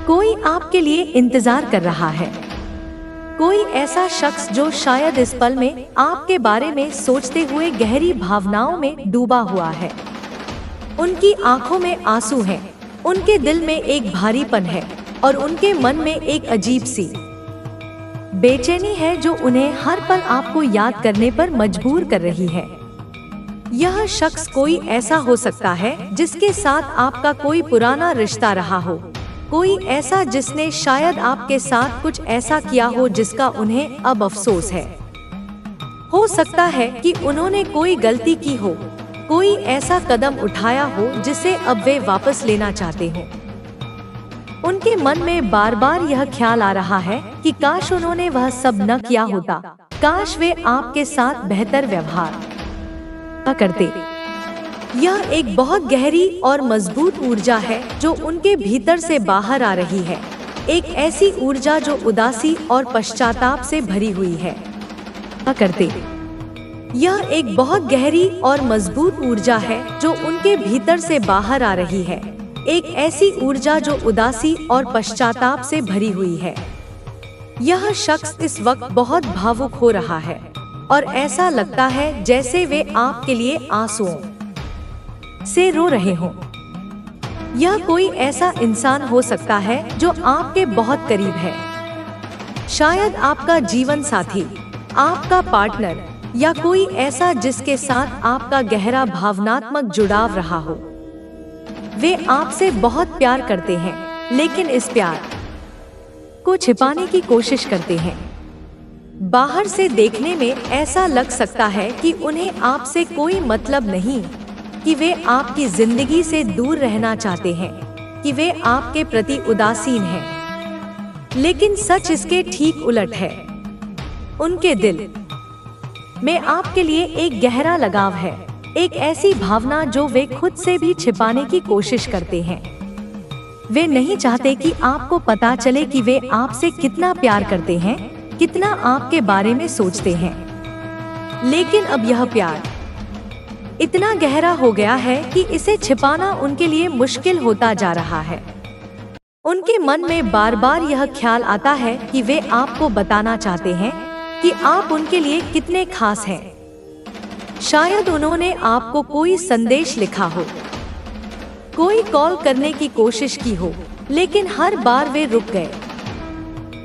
कोई आपके लिए इंतजार कर रहा है। कोई ऐसा शख्स जो शायद इस पल में आपके बारे में सोचते हुए गहरी भावनाओं में डूबा हुआ है। उनकी आंखों में आंसू हैं, उनके दिल में एक भारीपन है और उनके मन में एक अजीब सी बेचैनी है जो उन्हें हर पल आपको याद करने पर मजबूर कर रही है। यह शख्स कोई ऐसा हो सकता है जिसके साथ आपका कोई पुराना रिश्ता रहा हो, कोई ऐसा जिसने शायद आपके साथ कुछ ऐसा किया हो जिसका उन्हें अब अफसोस है। हो सकता है कि उन्होंने कोई गलती की हो, कोई ऐसा कदम उठाया हो जिसे अब वे वापस लेना चाहते हो। उनके मन में बार बार यह ख्याल आ रहा है कि काश उन्होंने वह सब न किया होता, काश वे आपके साथ बेहतर व्यवहार करते। यह एक बहुत गहरी और मजबूत ऊर्जा है जो उनके भीतर से बाहर आ रही है, एक ऐसी ऊर्जा जो उदासी और पश्चाताप से भरी हुई है। यह एक बहुत गहरी और मजबूत ऊर्जा है जो उनके भीतर से बाहर आ रही है, एक ऐसी ऊर्जा जो उदासी और पश्चाताप से भरी हुई है। यह शख्स इस वक्त बहुत भावुक हो रहा है और ऐसा लगता है जैसे वे आपके लिए आंसुओं से रो रहे हों। यह कोई ऐसा इंसान हो सकता है जो आपके बहुत करीब है, शायद आपका जीवन साथी, आपका पार्टनर या कोई ऐसा जिसके साथ आपका गहरा भावनात्मक जुड़ाव रहा हो। वे आपसे बहुत प्यार करते हैं, लेकिन इस प्यार को छिपाने की कोशिश करते हैं। बाहर से देखने में ऐसा लग सकता है कि उन्हें आपसे कोई मतलब नहीं, कि वे आपकी जिंदगी से दूर रहना चाहते हैं, कि वे आपके प्रति उदासीन हैं। लेकिन सच इसके ठीक उलट है। उनके दिल में आपके लिए एक गहरा लगाव है, एक ऐसी भावना जो वे खुद से भी छिपाने की कोशिश करते हैं। वे नहीं चाहते कि आपको पता चले कि वे आपसे कितना प्यार करते हैं, कितना आपके बारे में सोचते हैं। लेकिन अब यह प्यार इतना गहरा हो गया है कि इसे छिपाना उनके लिए मुश्किल होता जा रहा है। उनके मन में बार बार यह ख्याल आता है कि वे आपको बताना चाहते हैं कि आप उनके लिए कितने खास हैं। शायद उन्होंने आपको कोई संदेश लिखा हो, कोई कॉल करने की कोशिश की हो, लेकिन हर बार वे रुक गए।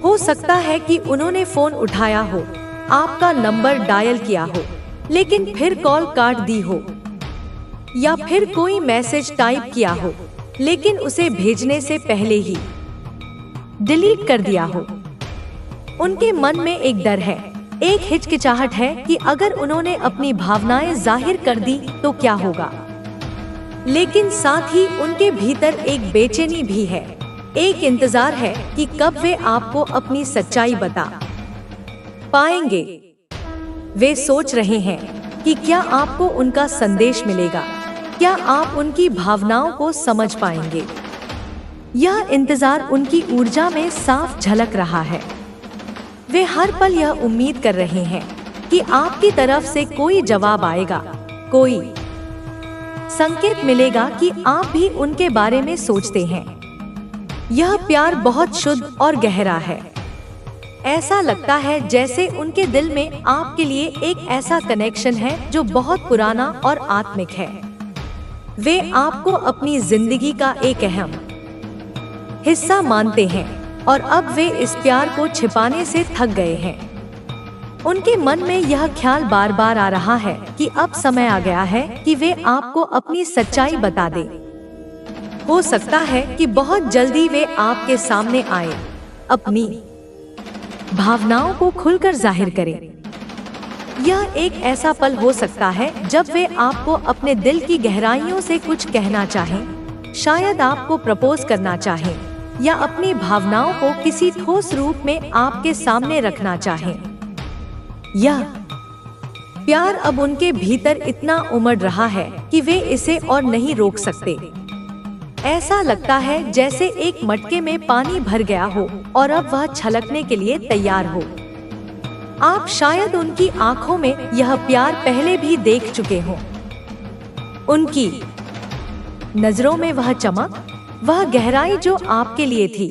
हो सकता है कि उन्होंने फोन उठाया हो, आपका नंबर डायल किया हो, लेकिन फिर कॉल काट दी हो, या फिर कोई मैसेज टाइप किया हो, लेकिन उसे भेजने से पहले ही डिलीट कर दिया हो। उनके मन में एक डर है, एक हिचकिचाहट है कि अगर उन्होंने अपनी भावनाएं जाहिर कर दी तो क्या होगा। लेकिन साथ ही उनके भीतर एक बेचैनी भी है, एक इंतजार है कि कब वे आपको अपनी सच्चाई बता पाएंगे। वे सोच रहे हैं कि क्या आपको उनका संदेश मिलेगा, क्या आप उनकी भावनाओं को समझ पाएंगे। यह इंतजार उनकी ऊर्जा में साफ झलक रहा है। वे हर पल यह उम्मीद कर रहे हैं कि आपकी तरफ से कोई जवाब आएगा, कोई संकेत मिलेगा कि आप भी उनके बारे में सोचते हैं। यह प्यार बहुत शुद्ध और गहरा है। ऐसा लगता है जैसे उनके दिल में आपके लिए एक ऐसा कनेक्शन है जो बहुत पुराना और आत्मिक है। वे आपको अपनी जिंदगी का एक अहम हिस्सा मानते हैं और अब वे इस प्यार को छिपाने से थक गए हैं। उनके मन में यह ख्याल बार बार आ रहा है कि अब समय आ गया है कि वे आपको अपनी सच्चाई बता दें। हो सकता है कि बहुत जल्दी वे आपके सामने आए, अपनी भावनाओं को खुलकर जाहिर करें। यह एक ऐसा पल हो सकता है जब वे आपको अपने दिल की गहराइयों से कुछ कहना चाहें, शायद आपको प्रपोज करना चाहें या अपनी भावनाओं को किसी ठोस रूप में आपके सामने रखना चाहें। यह प्यार अब उनके भीतर इतना उमड़ रहा है कि वे इसे और नहीं रोक सकते। ऐसा लगता है जैसे एक मटके में पानी भर गया हो और अब वह छलकने के लिए तैयार हो। आप शायद उनकी आंखों में यह प्यार पहले भी देख चुके हों। उनकी नजरों में वह चमक, वह गहराई जो आपके लिए थी,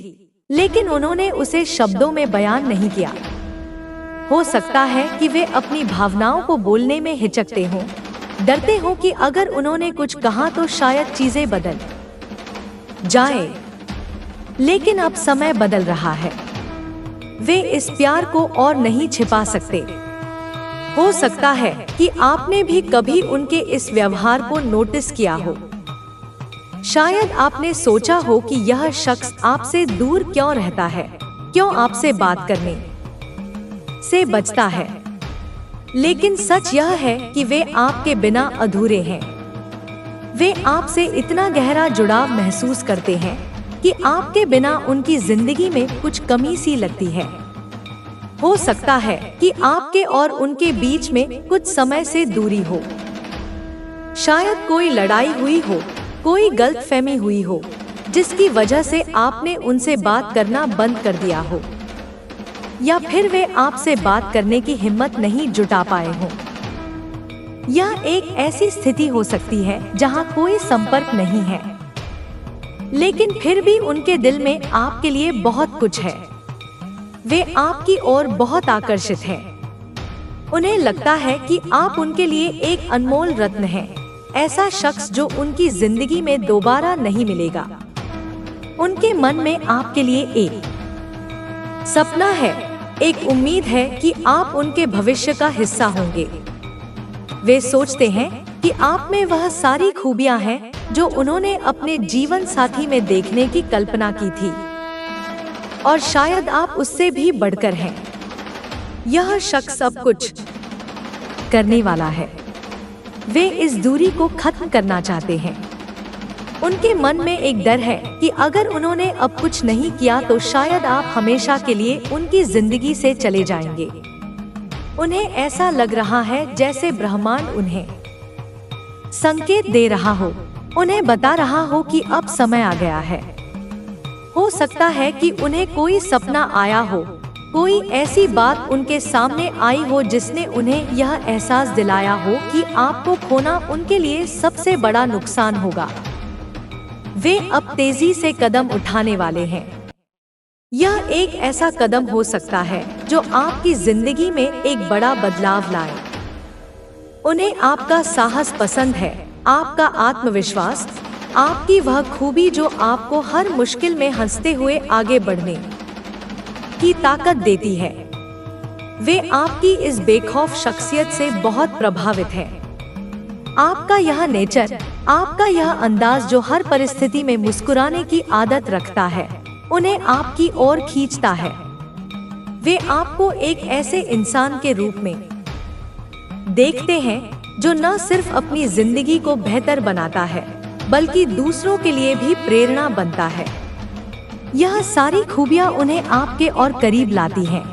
लेकिन उन्होंने उसे शब्दों में बयान नहीं किया। हो सकता है कि वे अपनी भावनाओं को बोलने में हिचकते हों, डरते हों कि अगर उन्होंने कुछ कहा तो शायद चीजें बदल जाए। लेकिन अब समय बदल रहा है। वे इस प्यार को और नहीं छिपा सकते। हो सकता है कि आपने भी कभी उनके इस व्यवहार को नोटिस किया हो। शायद आपने सोचा हो कि यह शख्स आपसे दूर क्यों रहता है, क्यों आपसे बात करने से बचता है। लेकिन सच यह है कि वे आपके बिना अधूरे हैं। वे आपसे इतना गहरा जुड़ाव महसूस करते हैं कि आपके बिना उनकी जिंदगी में कुछ कमी सी लगती है। हो सकता है कि आपके और उनके बीच में कुछ समय से दूरी हो। शायद कोई लड़ाई हुई हो, कोई गलतफहमी हुई हो, जिसकी वजह से आपने उनसे बात करना बंद कर दिया हो, या फिर वे आपसे बात करने की हिम्मत नहीं जुटा पाए हों। यह एक ऐसी स्थिति हो सकती है जहां कोई संपर्क नहीं है, लेकिन फिर भी उनके दिल में आपके लिए बहुत कुछ है। वे आपकी ओर बहुत आकर्षित हैं। उन्हें लगता है कि आप उनके लिए एक अनमोल रत्न हैं, ऐसा शख्स जो उनकी जिंदगी में दोबारा नहीं मिलेगा। उनके मन में आपके लिए एक सपना है, एक उम्मीद है कि आप उनके भविष्य का हिस्सा होंगे। वे सोचते हैं कि आप में वह सारी खूबियां हैं जो उन्होंने अपने जीवन साथी में देखने की कल्पना की थी, और शायद आप उससे भी बढ़कर हैं। यह शख्स अब कुछ करने वाला है। वे इस दूरी को खत्म करना चाहते हैं। उनके मन में एक डर है कि अगर उन्होंने अब कुछ नहीं किया तो शायद आप हमेशा के लिए उनकी जिंदगी से चले जाएंगे। उन्हें ऐसा लग रहा है जैसे ब्रह्मांड उन्हें संकेत दे रहा हो, उन्हें बता रहा हो कि अब समय आ गया है। हो सकता है कि उन्हें कोई सपना आया हो, कोई ऐसी बात उनके सामने आई हो जिसने उन्हें यह एहसास दिलाया हो कि आपको खोना उनके लिए सबसे बड़ा नुकसान होगा। वे अब तेजी से कदम उठाने वाले हैं। यह एक ऐसा कदम हो सकता है जो आपकी जिंदगी में एक बड़ा बदलाव लाए। उन्हें आपका साहस पसंद है, आपका आत्मविश्वास, आपकी वह खूबी जो आपको हर मुश्किल में हंसते हुए आगे बढ़ने की ताकत देती है। वे आपकी इस बेखौफ शख्सियत से बहुत प्रभावित हैं। आपका यह नेचर, आपका यह अंदाज जो हर परिस्थिति में मुस्कुराने की आदत रखता है, उन्हें आपकी ओर खींचता है। वे आपको एक ऐसे इंसान के रूप में देखते हैं जो न सिर्फ अपनी जिंदगी को बेहतर बनाता है, बल्कि दूसरों के लिए भी प्रेरणा बनता है। यह सारी खूबियां उन्हें आपके और करीब लाती हैं।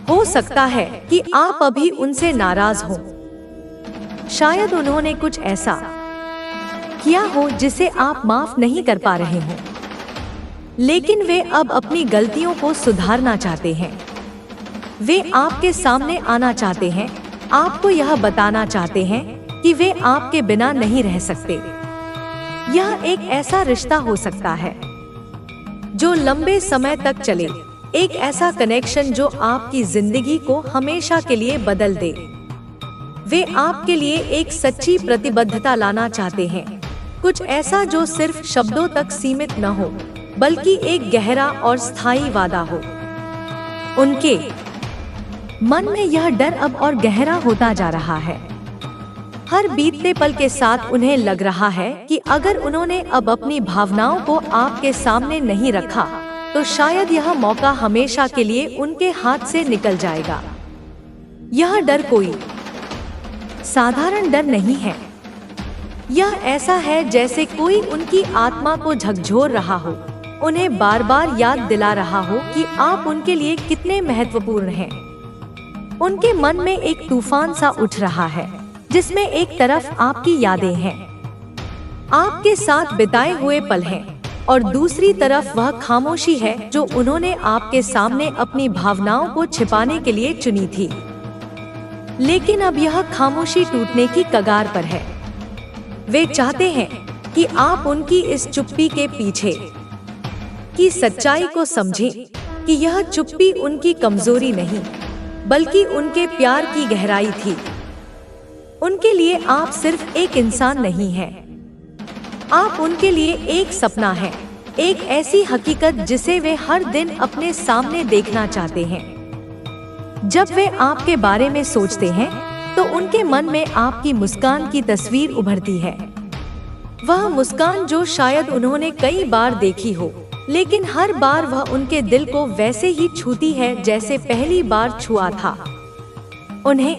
हो सकता है कि आप अभी उनसे नाराज हो। शायद उन्होंने कुछ ऐसा किया हो जिसे आप माफ नहीं कर पा रहे हो, लेकिन वे अब अपनी गलतियों को सुधारना चाहते हैं। वे आपके सामने आना चाहते हैं, आपको यह बताना चाहते हैं कि वे आपके बिना नहीं रह सकते। यह एक ऐसा रिश्ता हो सकता है जो लंबे समय तक चले, एक ऐसा कनेक्शन जो आपकी जिंदगी को हमेशा के लिए बदल दे। वे आपके लिए एक सच्ची प्रतिबद्धता लाना चाहते हैं, कुछ ऐसा जो सिर्फ शब्दों तक सीमित न हो, बल्कि एक गहरा और स्थायी वादा हो। उनके मन में यह डर अब और गहरा होता जा रहा है। हर बीतते पल के साथ उन्हें लग रहा है कि अगर उन्होंने अब अपनी भावनाओं को आपके सामने नहीं रखा, तो शायद यह मौका हमेशा के लिए उनके हाथ से निकल जाएगा। यह डर कोई साधारण डर नहीं है। यह ऐसा है जैसे कोई उनकी आत्मा को झकझोर रहा हो, उन्हें बार बार याद दिला रहा हो कि आप उनके लिए कितने महत्वपूर्ण हैं। उनके मन में एक तूफान सा उठ रहा है, जिसमें एक तरफ आपकी यादें हैं, आपके साथ बिताए हुए पल हैं, और दूसरी तरफ वह खामोशी है जो उन्होंने आपके सामने अपनी भावनाओं को छिपाने के लिए चुनी थी। लेकिन अब यह खामोशी टूटने की कगार पर है। वे चाहते हैं कि आप उनकी इस चुप्पी के पीछे की सच्चाई को समझें, कि यह चुप्पी उनकी कमजोरी नहीं बल्कि उनके प्यार की गहराई थी। उनके लिए आप सिर्फ एक इंसान नहीं हैं, आप उनके लिए एक सपना है, एक ऐसी हकीकत जिसे वे हर दिन अपने सामने देखना चाहते हैं। जब वे आपके बारे में सोचते हैं तो उनके मन में आपकी मुस्कान की तस्वीर उभरती है। वह मुस्कान जो शायद उन्होंने कई बार देखी हो, लेकिन हर बार वह उनके दिल को वैसे ही छूती है जैसे पहली बार छुआ था। उन्हें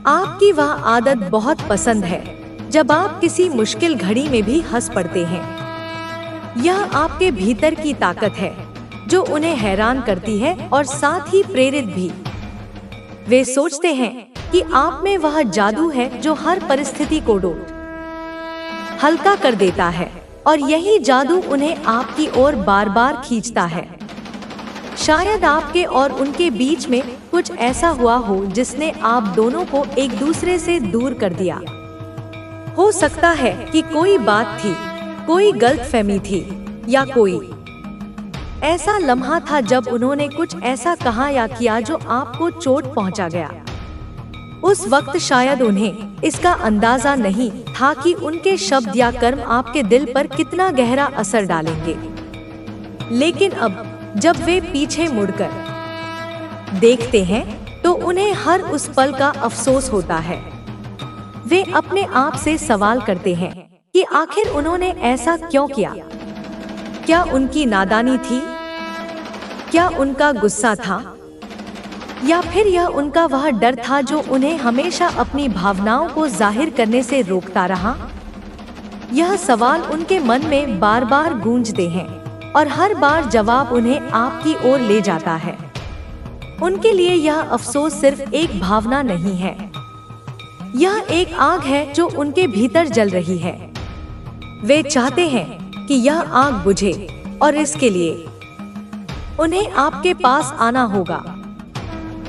आपकी वह आदत बहुत पसंद है जब आप किसी मुश्किल घड़ी में भी हंस पड़ते हैं। यह आपके भीतर की ताकत है जो उन्हें हैरान करती है और साथ ही प्रेरित भी। वे सोचते हैं कि आप में वह जादू है जो हर परिस्थिति को हल्का कर देता है, और यही जादू उन्हें आपकी ओर बार बार खींचता है। शायद आपके और उनके बीच में कुछ ऐसा हुआ हो जिसने आप दोनों को एक दूसरे से दूर कर दिया। हो सकता है कि कोई बात थी, कोई गलतफहमी थी, या कोई ऐसा लम्हा था जब उन्होंने कुछ ऐसा कहा या किया जो आपको चोट पहुंचा गया। उस वक्त शायद उन्हें इसका अंदाजा नहीं था कि उनके शब्द या कर्म आपके दिल पर कितना गहरा असर डालेंगे। लेकिन अब जब वे पीछे मुड़कर देखते हैं तो उन्हें हर उस पल का अफसोस होता है। वे अपने आप से सवाल करते हैं कि आखिर उन्होंने ऐसा क्यों किया। क्या उनकी नादानी थी? क्या उनका गुस्सा था? या फिर यह उनका वह डर था जो उन्हें हमेशा अपनी भावनाओं को जाहिर करने से रोकता रहा? यह सवाल उनके मन में बार बार गूंजते हैं और हर बार जवाब उन्हें आपकी ओर ले जाता है। उनके लिए यह अफसोस सिर्फ एक भावना नहीं है, यह एक आग है जो उनके भीतर जल रही है। वे चाहते हैं कि यह आग बुझे और इसके लिए उन्हें आपके पास आना होगा।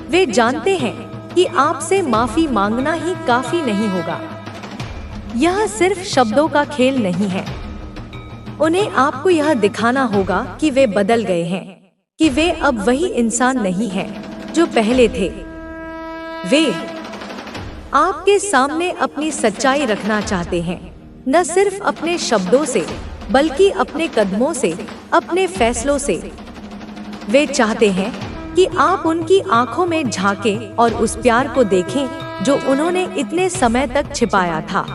वे जानते हैं कि आपसे माफी मांगना ही काफी नहीं होगा। यह सिर्फ शब्दों का खेल नहीं है। उन्हें आपको यह दिखाना होगा कि वे बदल गए हैं, कि वे अब वही इंसान नहीं हैं जो पहले थे। वे आपके सामने अपनी सच्चाई रखना चाहते हैं, न सिर्फ अपने शब्दों से बल्कि अपने कदमों से, अपने फैसलों से। वे चाहते हैं कि आप उनकी आंखों में झांकें और उस प्यार को देखें जो उन्होंने इतने समय तक छिपाया था।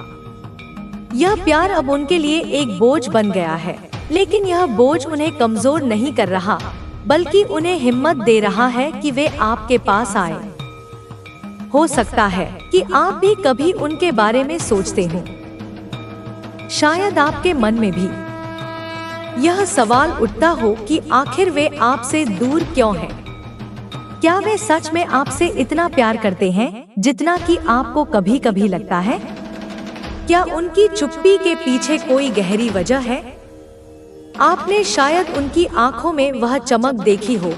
यह प्यार अब उनके लिए एक बोझ बन गया है, लेकिन यह बोझ उन्हें कमजोर नहीं कर रहा बल्कि उन्हें हिम्मत दे रहा है कि वे आपके पास आए। हो सकता है कि आप भी कभी उनके बारे में सोचते हो। शायद आपके मन में भी यह सवाल उठता हो कि आखिर वे आपसे दूर क्यों हैं? क्या वे सच में आपसे इतना प्यार करते हैं जितना कि आपको कभी कभी लगता है? क्या उनकी चुप्पी के पीछे कोई गहरी वजह है? आपने शायद उनकी आंखों में वह चमक देखी हो,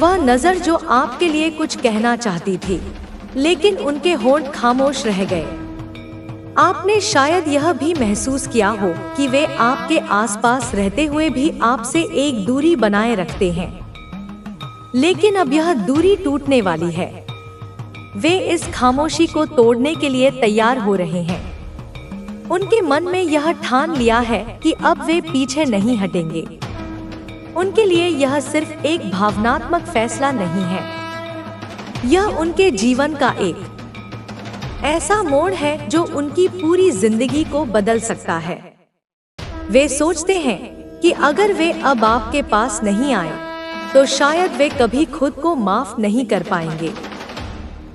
वह नजर जो आपके लिए कुछ कहना चाहती थी, लेकिन उनके होंठ खामोश रह गए। आपने शायद यह भी महसूस किया हो कि वे आपके आसपास रहते हुए भी आपसे एक दूरी बनाए रखते हैं, लेकिन अब यह दूरी टूटने वाली है। वे इस खामोशी को तोड़ने के लिए तैयार हो रहे हैं। उनके मन में यह ठान लिया है कि अब वे पीछे नहीं हटेंगे। उनके लिए यह सिर्फ एक भावनात्मक फैसला नहीं है, यह उनके जीवन का एक ऐसा मोड़ है जो उनकी पूरी जिंदगी को बदल सकता है। वे सोचते हैं कि अगर वे अब आपके पास नहीं आए तो शायद वे कभी खुद को माफ नहीं कर पाएंगे।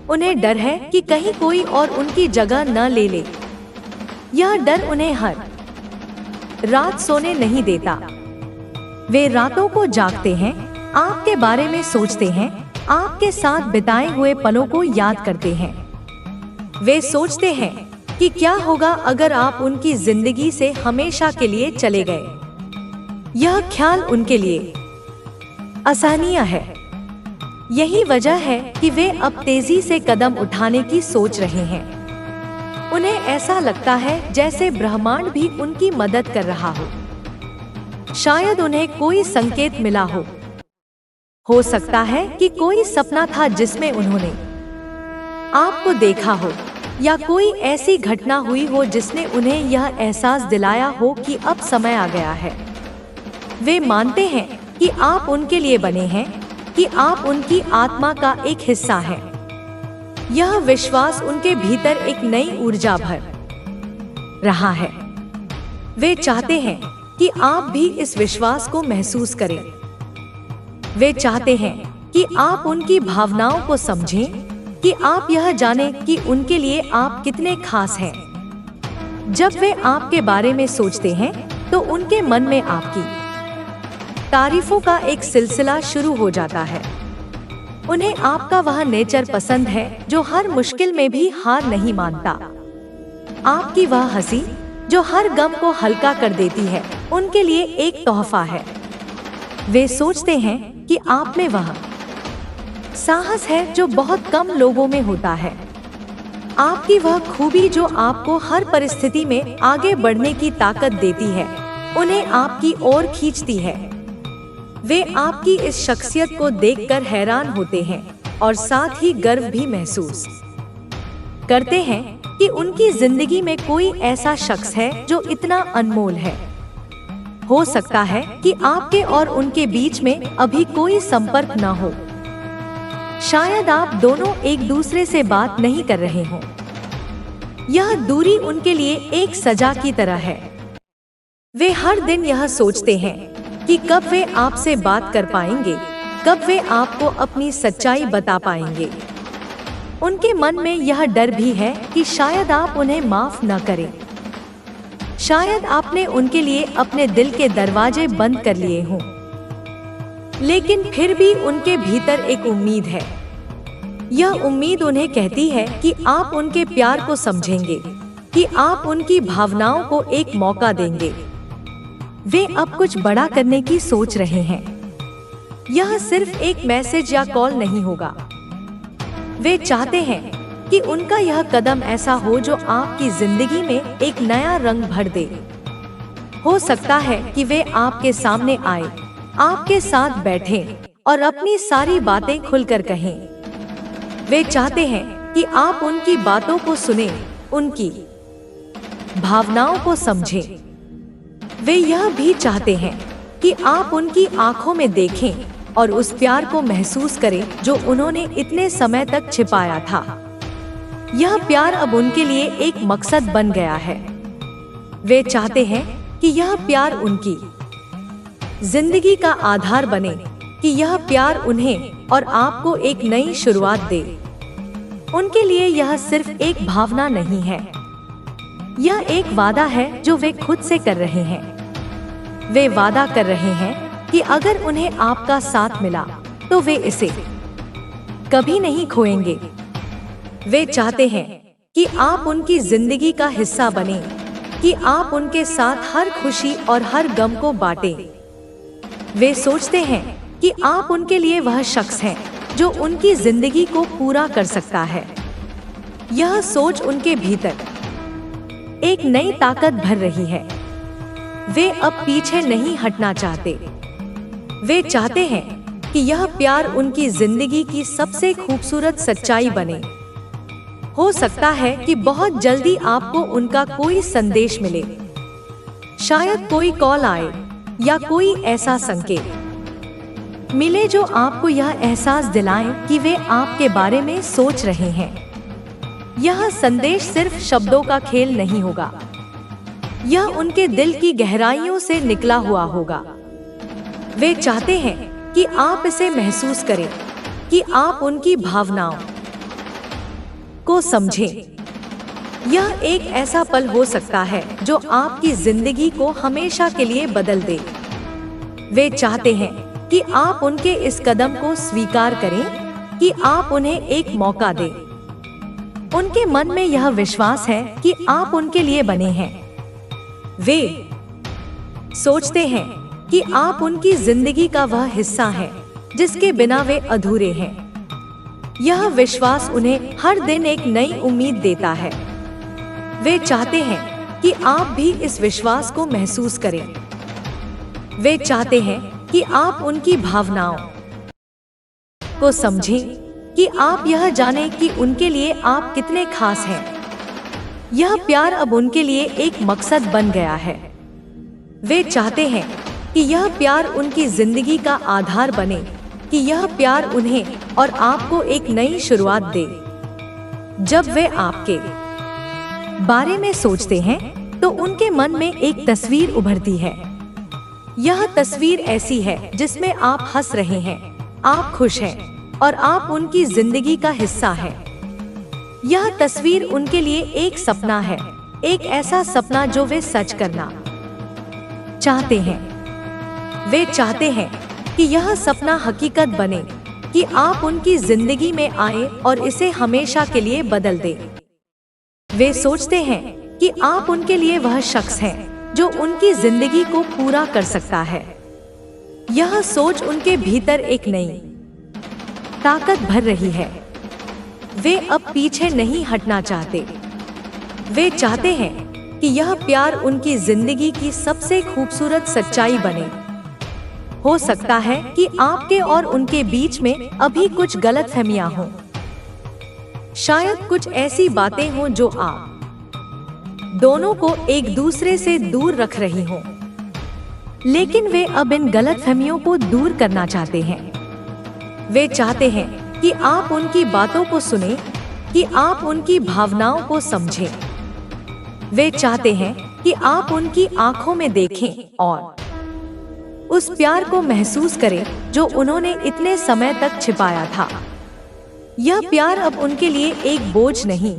उन्हें डर है कि कहीं कोई और उनकी जगह न ले ले। यह डर उन्हें हर रात सोने नहीं देता। वे रातों को जागते हैं, आपके बारे में सोचते हैं, आपके साथ बिताए हुए पलों को याद करते हैं। वे सोचते हैं कि क्या होगा अगर आप उनकी जिंदगी से हमेशा के लिए चले गए। यह ख्याल उनके लिए असहनीय है। यही वजह है कि वे अब तेजी से कदम उठाने की सोच रहे हैं। उन्हें ऐसा लगता है जैसे ब्रह्मांड भी उनकी मदद कर रहा हो। शायद उन्हें कोई संकेत मिला हो सकता है कि कोई सपना था जिसमें उन्होंने आपको देखा हो, या कोई ऐसी घटना हुई हो जिसने उन्हें यह एहसास दिलाया हो कि अब समय आ गया है। वे मानते हैं कि आप उनके लिए बने हैं, कि आप उनकी आत्मा का एक हिस्सा हैं। यह विश्वास उनके भीतर एक नई ऊर्जा भर रहा है। वे चाहते हैं कि आप भी इस विश्वास को महसूस करें। वे चाहते हैं कि आप उनकी भावनाओं को समझें, कि आप यह जानें कि उनके लिए आप कितने खास हैं। जब वे आपके बारे में सोचते हैं तो उनके मन में आपकी तारीफों का एक सिलसिला शुरू हो जाता है। उन्हें आपका वह नेचर पसंद है जो हर मुश्किल में भी हार नहीं मानता। आपकी वह हंसी जो हर गम को हल्का कर देती है, उनके लिए एक तोहफा है। वे सोचते हैं कि आप में वह साहस है जो बहुत कम लोगों में होता है। आपकी वह खूबी जो आपको हर परिस्थिति में आगे बढ़ने की ताकत देती है, उन्हें आपकी ओर खींचती है। वे आपकी इस शख्सियत को देखकर हैरान होते हैं और साथ ही गर्व भी महसूस करते हैं कि उनकी जिंदगी में कोई ऐसा शख्स है जो इतना अनमोल है। हो सकता है कि आपके और उनके बीच में अभी कोई संपर्क न हो। शायद आप दोनों एक दूसरे से बात नहीं कर रहे हो। यह दूरी उनके लिए एक सजा की तरह है। वे हर दिन यह सोचते हैं कि कब वे आपसे बात कर पाएंगे, कब वे आपको अपनी सच्चाई बता पाएंगे। उनके मन में यह डर भी है कि शायद आप उन्हें माफ न करें। शायद आपने उनके लिए अपने दिल के दरवाजे बंद कर लिए हों। लेकिन फिर भी उनके भीतर एक उम्मीद है। यह उम्मीद उन्हें कहती है कि आप उनके प्यार को समझेंगे, कि आप उनकी भावनाओं को एक मौका देंगे। वे अब कुछ बड़ा करने की सोच रहे हैं। यह सिर्फ एक मैसेज या कॉल नहीं होगा। वे चाहते हैं कि उनका यह कदम ऐसा हो जो आपकी जिंदगी में एक नया रंग भर दे। हो सकता है कि वे आपके सामने आए, आपके साथ बैठें और अपनी सारी बातें खुलकर कहें। वे चाहते हैं कि आप उनकी बातों को सुनें, उनकी भावनाओं को समझें। वे यह भी चाहते हैं कि आप उनकी आंखों में देखें और उस प्यार को महसूस करें जो उन्होंने इतने समय तक छिपाया था। यह प्यार अब उनके लिए एक मकसद बन गया है। वे चाहते हैं कि यह प्यार उनकी जिंदगी का आधार बने, कि यह प्यार उन्हें और आपको एक नई शुरुआत दे। उनके लिए यह सिर्फ एक भावना नहीं है, यह एक वादा है जो वे खुद से कर रहे हैं। वे वादा कर रहे हैं कि अगर उन्हें आपका साथ मिला तो वे इसे कभी नहीं खोएंगे। वे चाहते हैं कि आप उनकी जिंदगी का हिस्सा बने, कि आप उनके साथ हर खुशी और हर गम को बांटें। वे सोचते हैं कि आप उनके लिए वह शख्स हैं जो उनकी जिंदगी को पूरा कर सकता है। यह सोच उनके भीतर एक नई ताकत भर रही है। वे अब पीछे नहीं हटना चाहते। वे चाहते हैं कि यह प्यार उनकी जिंदगी की सबसे खूबसूरत सच्चाई बने। हो सकता है कि बहुत जल्दी आपको उनका कोई संदेश मिले, शायद कोई कॉल आए या कोई ऐसा संकेत मिले जो आपको यह एहसास दिलाएं कि वे आपके बारे में सोच रहे हैं। यह संदेश सिर्फ शब्दों का खेल नहीं होगा, यह उनके दिल की गहराइयों से निकला हुआ होगा। वे चाहते हैं कि आप इसे महसूस करें, कि आप उनकी भावनाओं को समझें। यह एक ऐसा पल हो सकता है जो आपकी जिंदगी को हमेशा के लिए बदल दे। वे चाहते हैं कि आप उनके इस कदम को स्वीकार करें, कि आप उन्हें एक मौका दें। उनके मन में यह विश्वास है कि आप उनके लिए बने हैं। वे सोचते हैं कि आप उनकी जिंदगी का वह हिस्सा हैं जिसके बिना वे अधूरे हैं। यह विश्वास उन्हें हर दिन एक नई उम्मीद देता है। वे चाहते हैं कि आप भी इस विश्वास को महसूस करें। वे चाहते हैं कि आप उनकी भावनाओं को समझें, कि आप यह जानें कि उनके लिए आप कितने खास हैं। यह प्यार अब उनके लिए एक मकसद बन गया है। वे चाहते हैं कि यह प्यार उनकी जिंदगी का आधार बने, कि यह प्यार उन्हें और आपको एक नई शुरुआत दे। जब वे आपके बारे में सोचते हैं तो उनके मन में एक तस्वीर उभरती है। यह तस्वीर ऐसी है जिसमें आप हंस रहे हैं, आप खुश हैं और आप उनकी जिंदगी का हिस्सा हैं। यह तस्वीर उनके लिए एक सपना है, एक ऐसा सपना जो वे सच करना चाहते हैं। वे चाहते हैं कि यह सपना हकीकत बने, कि आप उनकी जिंदगी में आए और इसे हमेशा के लिए बदल दें। वे सोचते हैं कि आप उनके लिए वह शख्स हैं जो उनकी जिंदगी को पूरा कर सकता है। यह सोच उनके भीतर एक नई ताकत भर रही है। वे अब पीछे नहीं हटना चाहते। वे चाहते हैं कि यह प्यार उनकी जिंदगी की सबसे खूबसूरत सच्चाई बने। हो सकता है कि आपके और उनके बीच में अभी कुछ गलतफहमियां हों। शायद कुछ ऐसी बातें हों जो आप दोनों को एक दूसरे से दूर रख रही हों। लेकिन वे अब इन गलतफहमियों को दूर करना चाहते हैं। वे चाहते हैं कि आप उनकी बातों को सुनें, कि आप उनकी भावनाओं को समझें। वे चाहते हैं कि आप उनकी आंखों में देखें और उस प्यार को महसूस करें जो उन्होंने इतने समय तक छिपाया था। यह प्यार अब उनके लिए एक बोझ नहीं,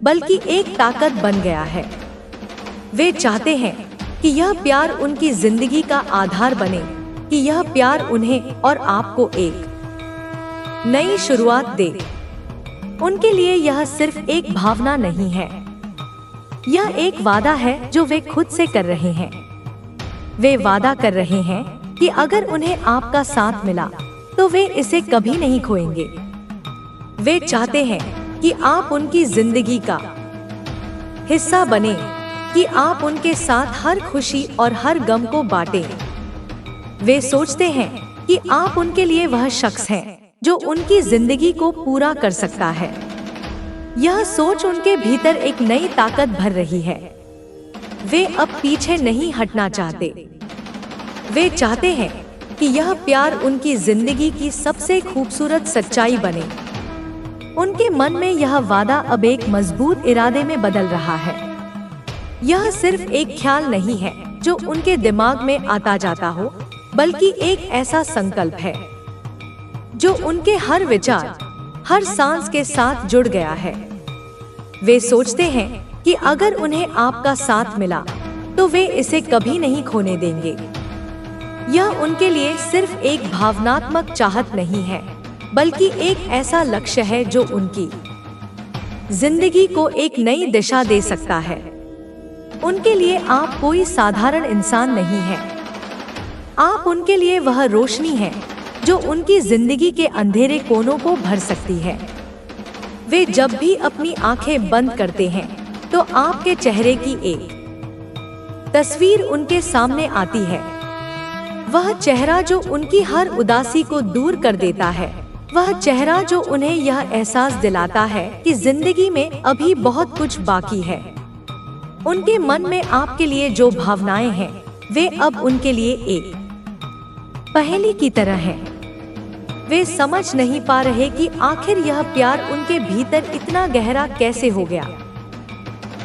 बल्कि एक ताकत बन गया है। वे चाहते हैं कि यह प्यार उनकी जिंदगी का आधार बने, कि यह प्यार उन्हें और आपको एक नई शुरुआत दे। उनके लिए यह सिर्फ एक भावना नहीं है, यह एक वादा है जो वे खुद से कर रहे हैं। वे वादा कर रहे हैं कि अगर उन्हें आपका साथ मिला तो वे इसे कभी नहीं खोएंगे। वे चाहते हैं कि आप उनकी जिंदगी का हिस्सा बने, कि आप उनके साथ हर खुशी और हर गम को बांटें। वे सोचते हैं कि आप उनके लिए वह शख्स हैं जो उनकी जिंदगी को पूरा कर सकता है। यह सोच उनके भीतर एक नई ताकत भर रही है। वे अब पीछे नहीं हटना चाहते। वे चाहते हैं कि यह प्यार उनकी जिंदगी की सबसे खूबसूरत सच्चाई बने। उनके मन में यह वादा अब एक मजबूत इरादे में बदल रहा है। यह सिर्फ एक ख्याल नहीं है जो उनके दिमाग में आता जाता हो, बल्कि एक ऐसा संकल्प है जो उनके हर विचार, हर सांस के साथ जुड़ गया है। वे सोचते हैं कि अगर उन्हें आपका साथ मिला तो वे इसे कभी नहीं खोने देंगे। यह उनके लिए सिर्फ एक भावनात्मक चाहत नहीं है, बल्कि एक ऐसा लक्ष्य है जो उनकी जिंदगी को एक नई दिशा दे सकता है। उनके लिए आप कोई साधारण इंसान नहीं हैं। आप उनके लिए वह रोशनी है जो उनकी जिंदगी के अंधेरे कोनों को भर सकती है। वे जब भी अपनी आंखें बंद करते हैं तो आपके चेहरे की एक तस्वीर उनके सामने आती है। वह चेहरा जो उनकी हर उदासी को दूर कर देता है, वह चेहरा जो उन्हें यह एहसास दिलाता है कि जिंदगी में अभी बहुत कुछ बाकी है। उनके मन में आपके लिए जो भावनाएं हैं, वे अब उनके लिए एक पहेली की तरह हैं। वे समझ नहीं पा रहे कि आखिर यह प्यार उनके भीतर इतना गहरा कैसे हो गया।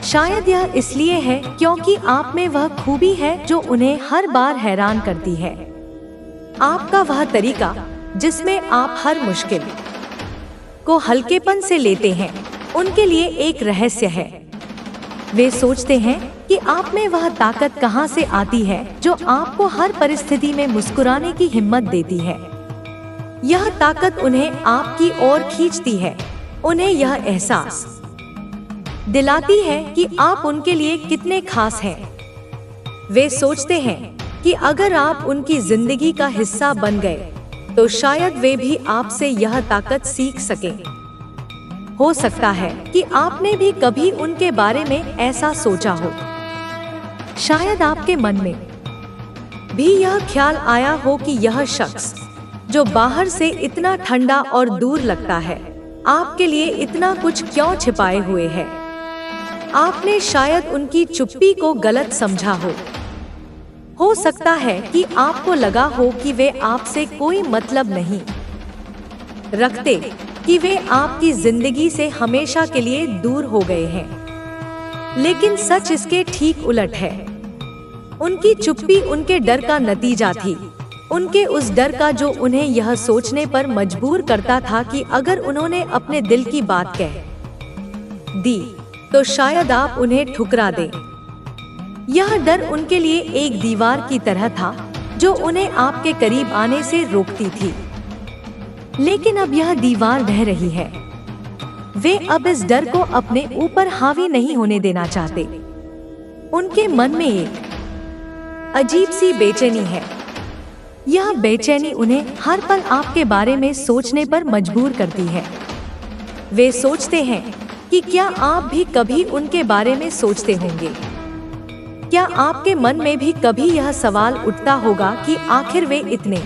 शायद यह इसलिए है क्योंकि आप में वह खूबी है जो उन्हें हर बार हैरान करती है। आपका वह तरीका जिसमें आप हर मुश्किल को हल्केपन से लेते हैं, उनके लिए एक रहस्य है। वे सोचते हैं कि आप में वह ताकत कहां से आती है जो आपको हर परिस्थिति में मुस्कुराने की हिम्मत देती है। यह ताकत उन्हें आपकी ओर खींचती है, उन्हें यह एहसास दिलाती है कि आप उनके लिए कितने खास हैं। वे सोचते हैं कि अगर आप उनकी जिंदगी का हिस्सा बन गए तो शायद वे भी आपसे यह ताकत सीख सकें। हो सकता है कि आपने भी कभी उनके बारे में ऐसा सोचा हो। शायद आपके मन में भी यह ख्याल आया हो कि यह शख्स जो बाहर से इतना ठंडा और दूर लगता है, आपके लिए इतना कुछ क्यों छिपाए हुए है। आपने शायद उनकी चुप्पी को गलत समझा हो सकता है कि आपको लगा हो कि वे आपसे कोई मतलब नहीं रखते, कि वे आपकी जिंदगी से हमेशा के लिए दूर हो गए हैं। लेकिन सच इसके ठीक उलट है। उनकी चुप्पी उनके डर का नतीजा थी, उनके उस डर का जो उन्हें यह सोचने पर मजबूर करता था कि अगर उन्होंने अपने दिल की बात कह दी तो शायद आप उन्हें ठुकरा दें। यह डर उनके लिए एक दीवार की तरह था जो उन्हें आपके करीब आने से रोकती थी। लेकिन अब यह दीवार ढह रही है। वे अब इस डर को अपने ऊपर हावी नहीं होने देना चाहते। उनके मन में एक अजीब सी बेचैनी है। यह बेचैनी उन्हें हर पल आपके बारे में सोचने पर मजबूर करती है। वे सोचते हैं कि क्या आप भी कभी उनके बारे में सोचते होंगे। क्या आपके मन में भी कभी यह सवाल उठता होगा कि आखिर वे इतने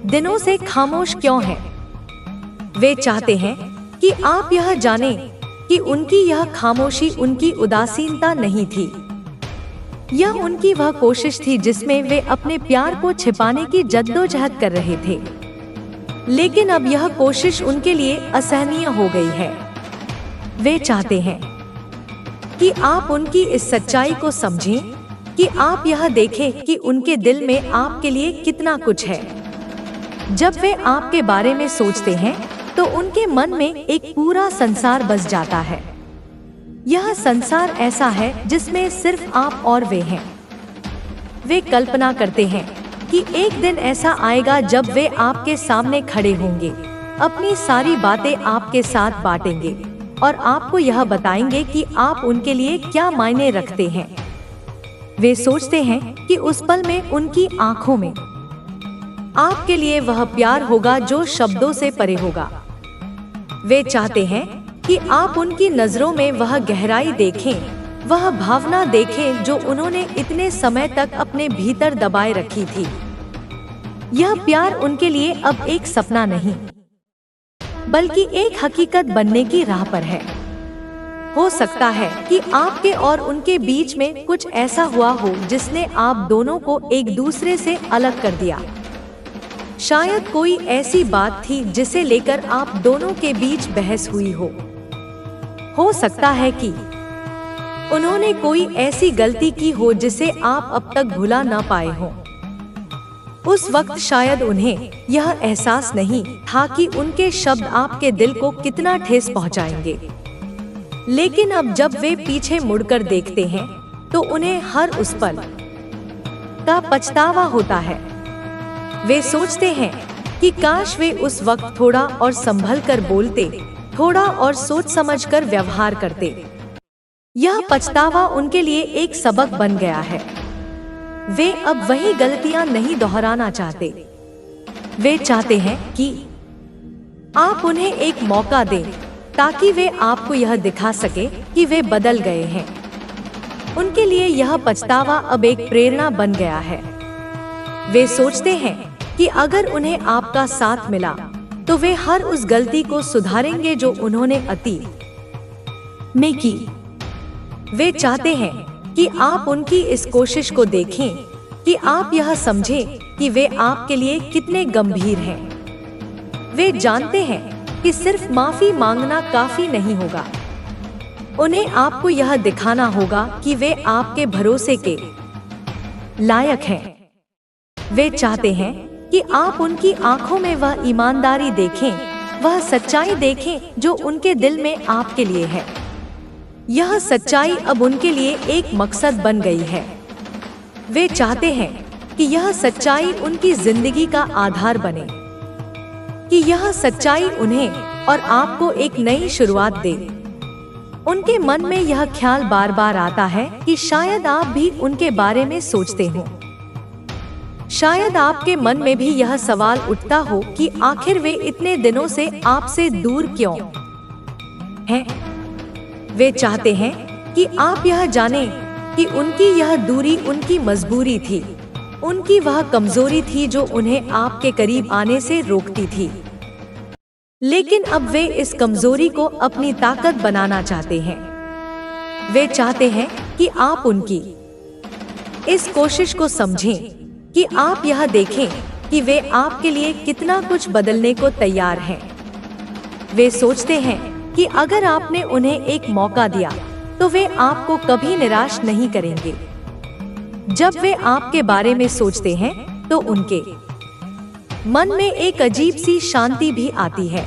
दिनों से खामोश क्यों हैं? वे चाहते हैं कि आप यह जानें कि उनकी यह खामोशी उनकी उदासीनता नहीं थी। यह उनकी वह कोशिश थी जिसमें वे अपने प्यार को छिपाने की जद्दोजहद कर रहे थे। लेकिन अब यह कोशिश उनके लिए असहनीय हो गई है। वे चाहते हैं कि आप उनकी इस सच्चाई को समझें, कि आप यह देखें कि उनके दिल में आपके लिए कितना कुछ है। जब वे आपके बारे में सोचते हैं तो उनके मन में एक पूरा संसार बस जाता है। यह संसार ऐसा है जिसमें सिर्फ आप और वे हैं। वे कल्पना करते हैं कि एक दिन ऐसा आएगा जब वे आपके सामने खड़े होंगे, अपनी सारी बातें आपके साथ बांटेंगे और आपको यह बताएंगे कि आप उनके लिए क्या मायने रखते हैं। वे सोचते हैं कि उस पल में उनकी आंखों में आपके लिए वह प्यार होगा जो शब्दों से परे होगा। वे चाहते हैं कि आप उनकी नजरों में वह गहराई देखें, वह भावना देखें जो उन्होंने इतने समय तक अपने भीतर दबाए रखी थी। यह प्यार उनके लिए अब एक सपना नहीं, बल्कि एक हकीकत बनने की राह पर है। हो सकता है कि आपके और उनके बीच में कुछ ऐसा हुआ हो जिसने आप दोनों को एक दूसरे से अलग कर दिया। शायद कोई ऐसी बात थी जिसे लेकर आप दोनों के बीच बहस हुई हो सकता है कि उन्होंने कोई ऐसी गलती की हो जिसे आप अब तक भुला ना पाए हों। उस वक्त शायद उन्हें यह एहसास नहीं था कि उनके शब्द आपके दिल को कितना ठेस पहुंचाएंगे। लेकिन अब जब वे पीछे मुड़कर देखते हैं तो उन्हें हर उस पल का पछतावा होता है। वे सोचते हैं कि काश वे उस वक्त थोड़ा और संभल कर बोलते, थोड़ा और सोच समझकर व्यवहार करते। यह पछतावा उनके लिए एक सबक बन गया है। वे अब वही गलतियां नहीं दोहराना चाहते। वे चाहते हैं कि आप उन्हें एक मौका दें ताकि वे आपको यह दिखा सके कि वे बदल गए हैं। उनके लिए यह पछतावा अब एक प्रेरणा बन गया है। वे सोचते हैं कि अगर उन्हें आपका साथ मिला तो वे हर उस गलती को सुधारेंगे जो उन्होंने अतीत में की। वे चाहते हैं कि आप उनकी इस कोशिश को देखें, कि आप यह समझें कि वे आपके लिए कितने गंभीर हैं। वे जानते हैं कि सिर्फ माफी मांगना काफी नहीं होगा। उन्हें आपको यह दिखाना होगा कि वे आपके भरोसे के लायक हैं। वे चाहते हैं कि आप उनकी आंखों में वह ईमानदारी देखें, वह सच्चाई देखें जो उनके दिल में आपके लिए है। यह सच्चाई अब उनके लिए एक मकसद बन गई है। वे चाहते हैं कि यह सच्चाई उनकी जिंदगी का आधार बने, कि यह सच्चाई उन्हें और आपको एक नई शुरुआत दे। उनके मन में यह ख्याल बार बार आता है कि शायद आप भी उनके बारे में सोचते हो। शायद आपके मन में भी यह सवाल उठता हो कि आखिर वे इतने दिनों से आपसे दूर क्यों हैं। वे चाहते हैं कि आप यह जानें कि उनकी यह दूरी उनकी मजबूरी थी, उनकी वह कमजोरी थी जो उन्हें आपके करीब आने से रोकती थी। लेकिन अब वे इस कमजोरी को अपनी ताकत बनाना चाहते हैं। वे चाहते हैं कि आप उनकी इस कोशिश को समझें, कि आप यह देखें कि वे आपके लिए कितना कुछ बदलने को तैयार हैं। वे सोचते हैं कि अगर आपने उन्हें एक मौका दिया तो वे आपको कभी निराश नहीं करेंगे। जब वे आपके बारे में सोचते हैं तो उनके मन में एक अजीब सी शांति भी आती है।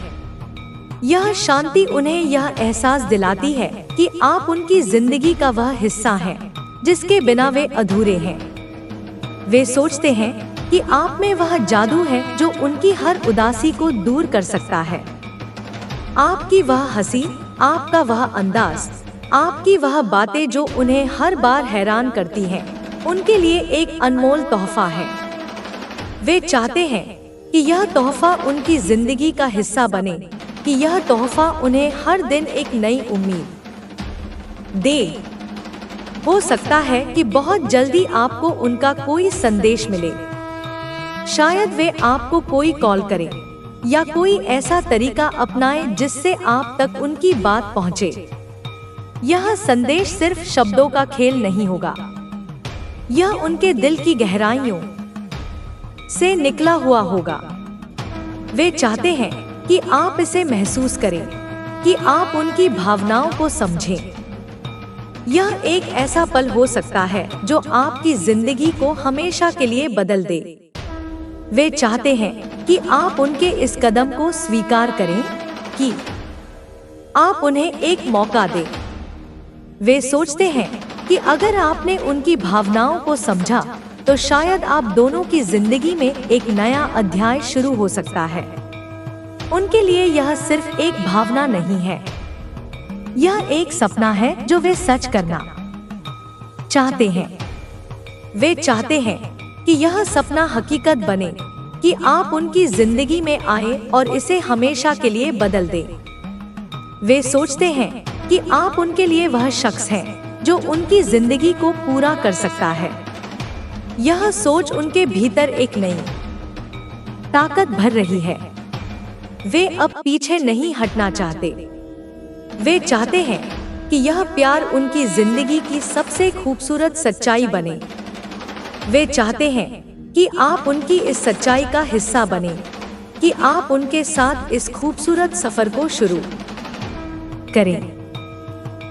यह शांति उन्हें यह एहसास दिलाती है कि आप उनकी जिंदगी का वह हिस्सा हैं जिसके बिना वे अधूरे हैं। वे सोचते हैं कि आप में वह जादू है जो उनकी हर उदासी को दूर कर सकता है। आपकी वह हंसी, आपका वह अंदाज, आपकी वह बातें जो उन्हें हर बार हैरान करती हैं, उनके लिए एक अनमोल तोहफा है। वे चाहते हैं कि यह तोहफा उनकी जिंदगी का हिस्सा बने, कि यह तोहफा उन्हें हर दिन एक नई उम्मीद दे। हो सकता है कि बहुत जल्दी आपको उनका कोई संदेश मिले। शायद वे आपको कोई कॉल करें या कोई ऐसा तरीका अपनाएं जिससे आप तक उनकी बात पहुंचे। यह संदेश सिर्फ शब्दों का खेल नहीं होगा, यह उनके दिल की गहराइयों से निकला हुआ होगा। वे चाहते हैं कि आप इसे महसूस करें, कि आप उनकी भावनाओं को समझें। यह एक ऐसा पल हो सकता है जो आपकी जिंदगी को हमेशा के लिए बदल दे। वे चाहते हैं कि आप उनके इस कदम को स्वीकार करें, कि आप उन्हें एक मौका दें। वे सोचते हैं कि अगर आपने उनकी भावनाओं को समझा तो शायद आप दोनों की जिंदगी में एक नया अध्याय शुरू हो सकता है। उनके लिए यह सिर्फ एक भावना नहीं है, यह एक सपना है जो वे सच करना चाहते हैं। वे चाहते हैं कि यह सपना हकीकत बने, कि आप उनकी जिंदगी में आए और इसे हमेशा के लिए बदल दें। वे सोचते हैं कि आप उनके लिए वह शख्स हैं जो उनकी जिंदगी को पूरा कर सकता है। यह सोच उनके भीतर एक नई ताकत भर रही है। वे अब पीछे नहीं हटना चाहते। वे चाहते हैं कि यह प्यार उनकी जिंदगी की सबसे खूबसूरत सच्चाई बने। वे चाहते हैं कि आप उनकी इस सच्चाई का हिस्सा बने, कि आप उनके साथ इस खूबसूरत सफर को शुरू करें।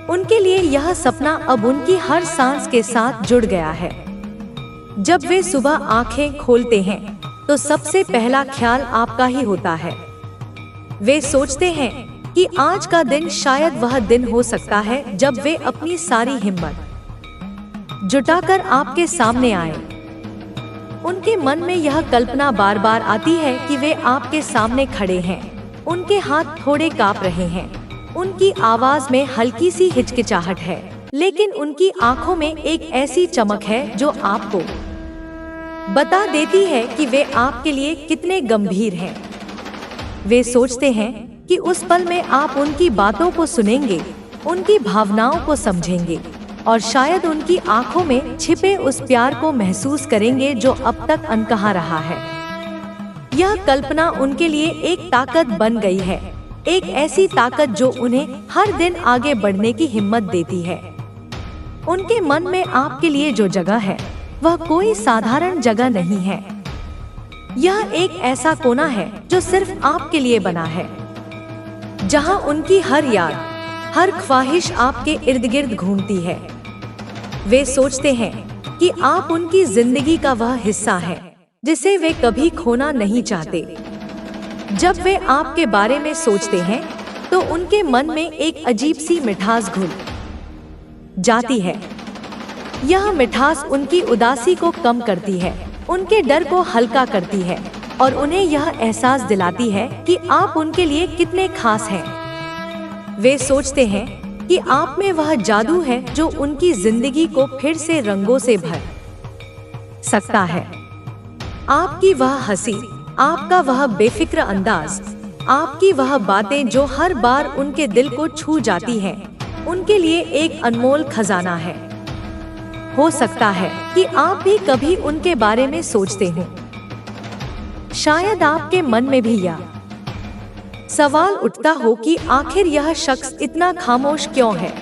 उनके लिए यह सपना अब उनकी हर सांस के साथ जुड़ गया है। जब वे सुबह आंखें खोलते हैं तो सबसे पहला ख्याल आपका ही होता है। वे सोचते हैं कि आज का दिन शायद वह दिन हो सकता है जब वे अपनी सारी हिम्मत जुटाकर आपके सामने आए। उनके मन में यह कल्पना बार बार आती है कि वे आपके सामने खड़े हैं, उनके हाथ थोड़े कांप रहे हैं, उनकी आवाज में हल्की सी हिचकिचाहट है, लेकिन उनकी आंखों में एक ऐसी चमक है जो आपको बता देती है कि वे आपके लिए कितने गंभीर हैं। वे सोचते हैं कि उस पल में आप उनकी बातों को सुनेंगे, उनकी भावनाओं को समझेंगे और शायद उनकी आंखों में छिपे उस प्यार को महसूस करेंगे जो अब तक अनकहा रहा है। यह कल्पना उनके लिए एक ताकत बन गई है, एक ऐसी ताकत जो उन्हें हर दिन आगे बढ़ने की हिम्मत देती है। उनके मन में आपके लिए जो जगह है वह कोई साधारण जगह नहीं है। यह एक ऐसा कोना है जो सिर्फ आपके लिए बना है, जहां उनकी हर याद, हर ख्वाहिश आपके इर्द गिर्द घूमती है। वे सोचते हैं कि आप उनकी जिंदगी का वह हिस्सा हैं जिसे वे कभी खोना नहीं चाहते। जब वे आपके बारे में सोचते हैं तो उनके मन में एक अजीब सी मिठास घुल जाती है। यह मिठास उनकी उदासी को कम करती है, उनके डर को हल्का करती है और उन्हें यह एहसास दिलाती है कि आप उनके लिए कितने खास हैं। वे सोचते हैं कि आप में वह जादू है जो उनकी जिंदगी को फिर से रंगों से भर सकता है। आपकी वह हंसी, आपका वह बेफिक्र अंदाज, आपकी वह बातें जो हर बार उनके दिल को छू जाती हैं, उनके लिए एक अनमोल खजाना है। हो सकता है कि आप भी कभी उनके बारे में सोचते हो। शायद आपके मन में भी यह सवाल उठता हो कि आखिर यह शख्स इतना खामोश क्यों है।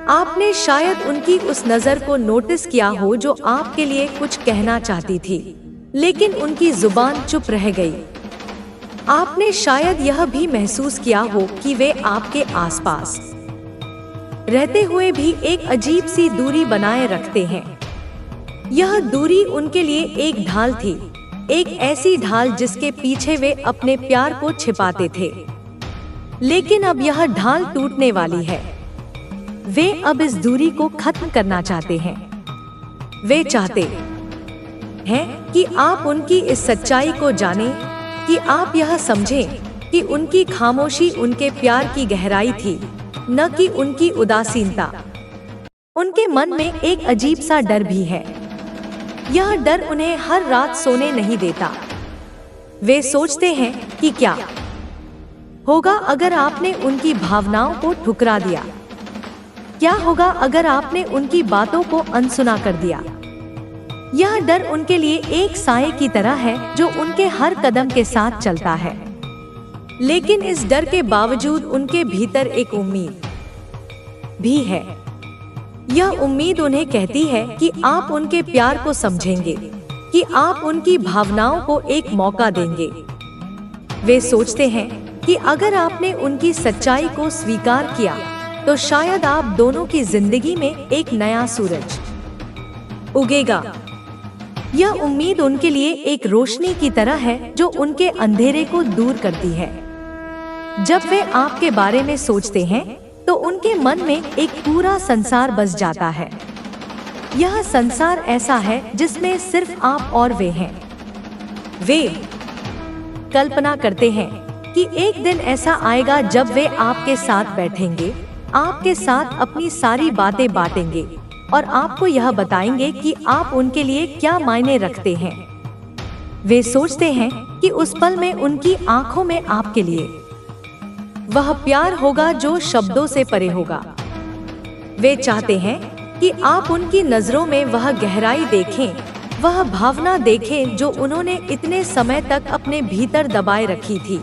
आपने शायद उनकी उस नजर को नोटिस किया हो जो आपके लिए कुछ कहना चाहती थी, लेकिन उनकी जुबान चुप रह गई। आपने शायद यह भी महसूस किया हो कि वे आपके आसपास रहते हुए भी एक अजीब सी दूरी बनाए रखते हैं। यह दूरी उनके लिए एक ढाल थी, एक ऐसी ढाल जिसके पीछे वे अपने प्यार को छिपाते थे। लेकिन अब यह ढाल टूटने वाली है। वे अब इस दूरी को खत्म करना चाहते हैं। वे चाहते हैं कि आप उनकी इस सच्चाई को जानें, कि आप यह समझें कि उनकी खामोशी उनके प्यार की गहराई थी, न कि उनकी उदासीनता। उनके मन में एक अजीब सा डर भी है। यह डर उन्हें हर रात सोने नहीं देता। वे सोचते हैं कि क्या होगा अगर आपने उनकी भावनाओं को ठुकरा दिया। क्या होगा अगर आपने उनकी बातों को अनसुना कर दिया। यह डर उनके लिए एक साए की तरह है जो उनके हर कदम के साथ चलता है। लेकिन इस डर के बावजूद उनके भीतर एक उम्मीद भी है। यह उम्मीद उन्हें कहती है कि आप उनके प्यार को समझेंगे, कि आप उनकी भावनाओं को एक मौका देंगे। वे सोचते हैं कि अगर आपने उनकी सच्चाई को स्वीकार किया तो शायद आप दोनों की जिंदगी में एक नया सूरज उगेगा। यह उम्मीद उनके लिए एक रोशनी की तरह है जो उनके अंधेरे को दूर करती है। जब वे आपके बारे में सोचते हैं तो उनके मन में एक पूरा संसार बस जाता है। यह संसार ऐसा है जिसमें सिर्फ आप और वे हैं। वे कल्पना करते हैं कि एक दिन ऐसा आएगा जब वे आपके साथ बैठेंगे, आपके साथ अपनी सारी बातें बांटेंगे और आपको यह बताएंगे कि आप उनके लिए क्या मायने रखते हैं। वे सोचते हैं कि उस पल में उनकी आंखों में आपके लिए वह प्यार होगा जो शब्दों से परे होगा। वे चाहते हैं कि आप उनकी नजरों में वह गहराई देखें, वह भावना देखें जो उन्होंने इतने समय तक अपने भीतर दबाए रखी थी।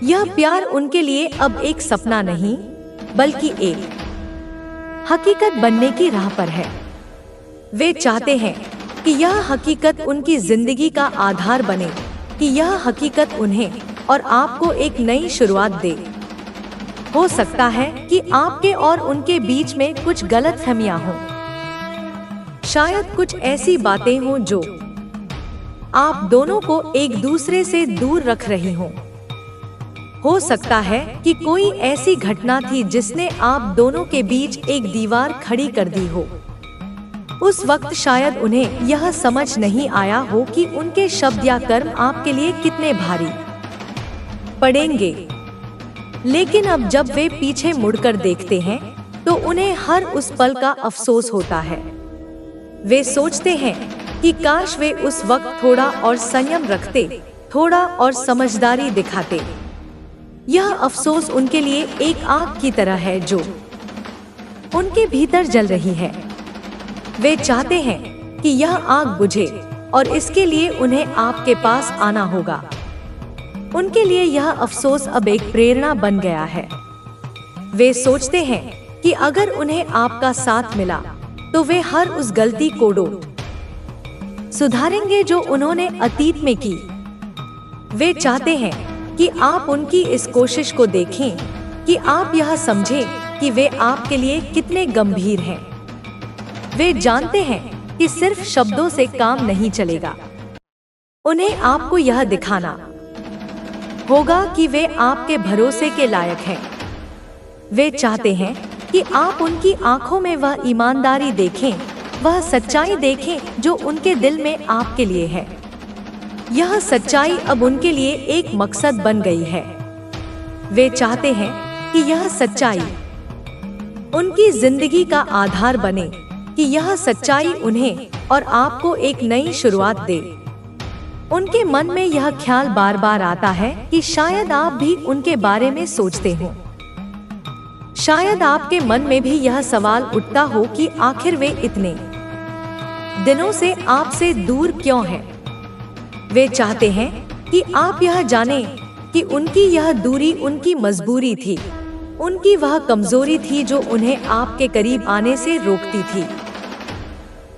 यह प्यार उनके लिए अब एक सपना नहीं, बल्कि एक हकीकत बनने की राह पर है। वे चाहते हैं कि यह हकीकत उनकी जिंदगी का आधार बने, कि यह हकीकत उन्हें और आपको एक नई शुरुआत दे। हो सकता है कि आपके और उनके बीच में कुछ गलतफहमियां हों। शायद कुछ ऐसी बातें हों जो आप दोनों को एक दूसरे से दूर रख रही हों। हो सकता है कि कोई ऐसी घटना थी जिसने आप दोनों के बीच एक दीवार खड़ी कर दी हो। उस वक्त शायद उन्हें यह समझ नहीं आया हो कि उनके शब्द या कर्म आपके लिए कितने भारी पड़ेंगे। लेकिन अब जब वे पीछे मुड़कर देखते हैं तो उन्हें हर उस पल का अफसोस होता है। वे सोचते हैं कि काश वे उस वक्त थोड़ा और संयम रखते, थोड़ा और समझदारी दिखाते। यह अफसोस उनके लिए एक आग की तरह है जो उनके भीतर जल रही है। वे चाहते हैं कि यह आग बुझे और इसके लिए उन्हें आपके पास आना होगा। उनके लिए यह अफसोस अब एक प्रेरणा बन गया है। वे सोचते हैं कि अगर उन्हें आपका साथ मिला तो वे हर उस गलती को सुधारेंगे जो उन्होंने अतीत में की। वे चाहते हैं कि आप उनकी इस कोशिश को देखें, कि आप यह समझें कि वे आपके लिए कितने गंभीर हैं। वे जानते हैं कि सिर्फ शब्दों से काम नहीं चलेगा। उन्हें आपको यह दिखाना होगा कि वे आपके भरोसे के लायक हैं। वे चाहते हैं कि आप उनकी आंखों में वह ईमानदारी देखें, वह सच्चाई देखें जो उनके दिल में आपके लिए है। यह सच्चाई अब उनके लिए एक मकसद बन गई है। वे चाहते हैं कि यह सच्चाई उनकी जिंदगी का आधार बने, कि यह सच्चाई उन्हें और आपको एक नई शुरुआत दे। उनके मन में यह ख्याल बार बार आता है कि शायद आप भी उनके बारे में सोचते हो। शायद आपके मन में भी यह सवाल उठता हो कि आखिर वे इतने दिनों से आपसे दूर क्यों हैं? वे चाहते हैं कि आप यह जानें कि उनकी यह दूरी उनकी मजबूरी थी, उनकी वह कमजोरी थी जो उन्हें आपके करीब आने से रोकती थी।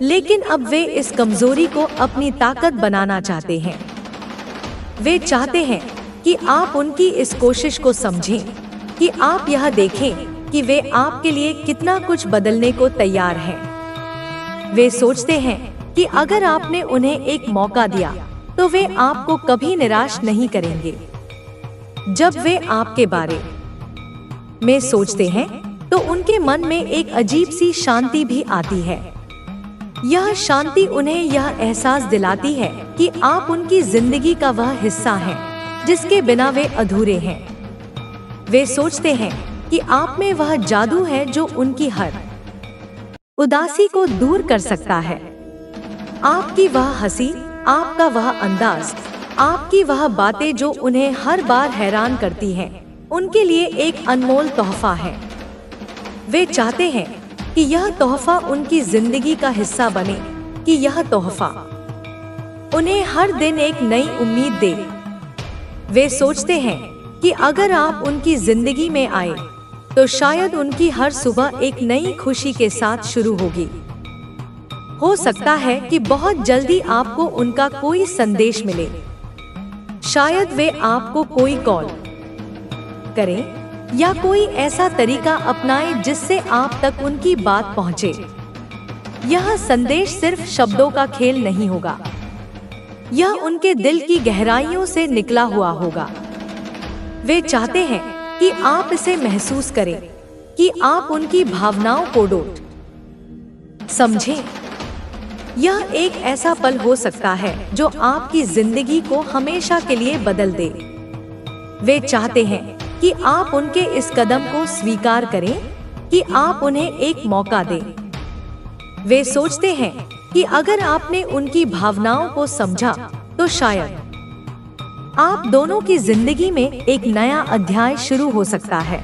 लेकिन अब वे इस कमजोरी को अपनी ताकत बनाना चाहते हैं। वे चाहते हैं कि आप उनकी इस कोशिश को समझें, कि आप यह देखें कि वे आपके लिए कितना कुछ बदलने को तैयार हैं। वे सोचते हैं कि अगर आपने उन्हें एक मौका दिया तो वे आपको कभी निराश नहीं करेंगे। जब वे आपके बारे में सोचते हैं तो उनके मन में एक अजीब सी शांति भी आती है। यह शांति उन्हें यह एहसास दिलाती है कि आप उनकी जिंदगी का वह हिस्सा हैं जिसके बिना वे अधूरे हैं। वे सोचते हैं कि आप में वह जादू है जो उनकी हर उदासी को दूर कर सकता है। आपकी वह हंसी, आपका वह अंदाज, आपकी वह बातें जो उन्हें हर बार हैरान करती हैं, उनके लिए एक अनमोल तोहफा है। वे चाहते हैं कि यह तोहफा उनकी जिंदगी का हिस्सा बने, कि यह तोहफा उन्हें हर दिन एक नई उम्मीद दे। वे सोचते हैं कि अगर आप उनकी जिंदगी में आए तो शायद उनकी हर सुबह एक नई खुशी के साथ शुरू होगी। हो सकता है कि बहुत जल्दी आपको उनका कोई संदेश मिले। शायद वे आपको कोई कॉल करें या कोई ऐसा तरीका अपनाएं जिससे आप तक उनकी बात पहुंचे। यह संदेश सिर्फ शब्दों का खेल नहीं होगा, यह उनके दिल की गहराइयों से निकला हुआ होगा। वे चाहते हैं कि आप इसे महसूस करें, कि आप उनकी भावनाओं को डोट समझें। यह एक ऐसा पल हो सकता है जो आपकी जिंदगी को हमेशा के लिए बदल दे। वे चाहते हैं कि आप उनके इस कदम को स्वीकार करें, कि आप उन्हें एक मौका दें। वे सोचते हैं कि अगर आपने उनकी भावनाओं को समझा तो शायद आप दोनों की जिंदगी में एक नया अध्याय शुरू हो सकता है।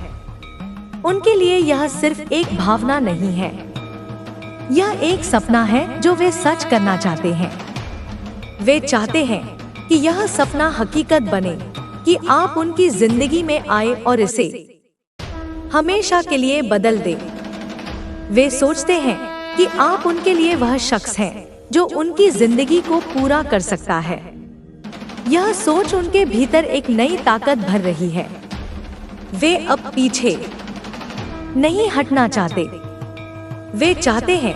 उनके लिए यह सिर्फ एक भावना नहीं है, यह एक सपना है जो वे सच करना चाहते हैं। वे चाहते हैं कि यह सपना हकीकत बने, कि आप उनकी जिंदगी में आए और इसे हमेशा के लिए बदल दें। वे सोचते हैं कि आप उनके लिए वह शख्स हैं जो उनकी जिंदगी को पूरा कर सकता है। यह सोच उनके भीतर एक नई ताकत भर रही है। वे अब पीछे नहीं हटना चाहते। वे चाहते हैं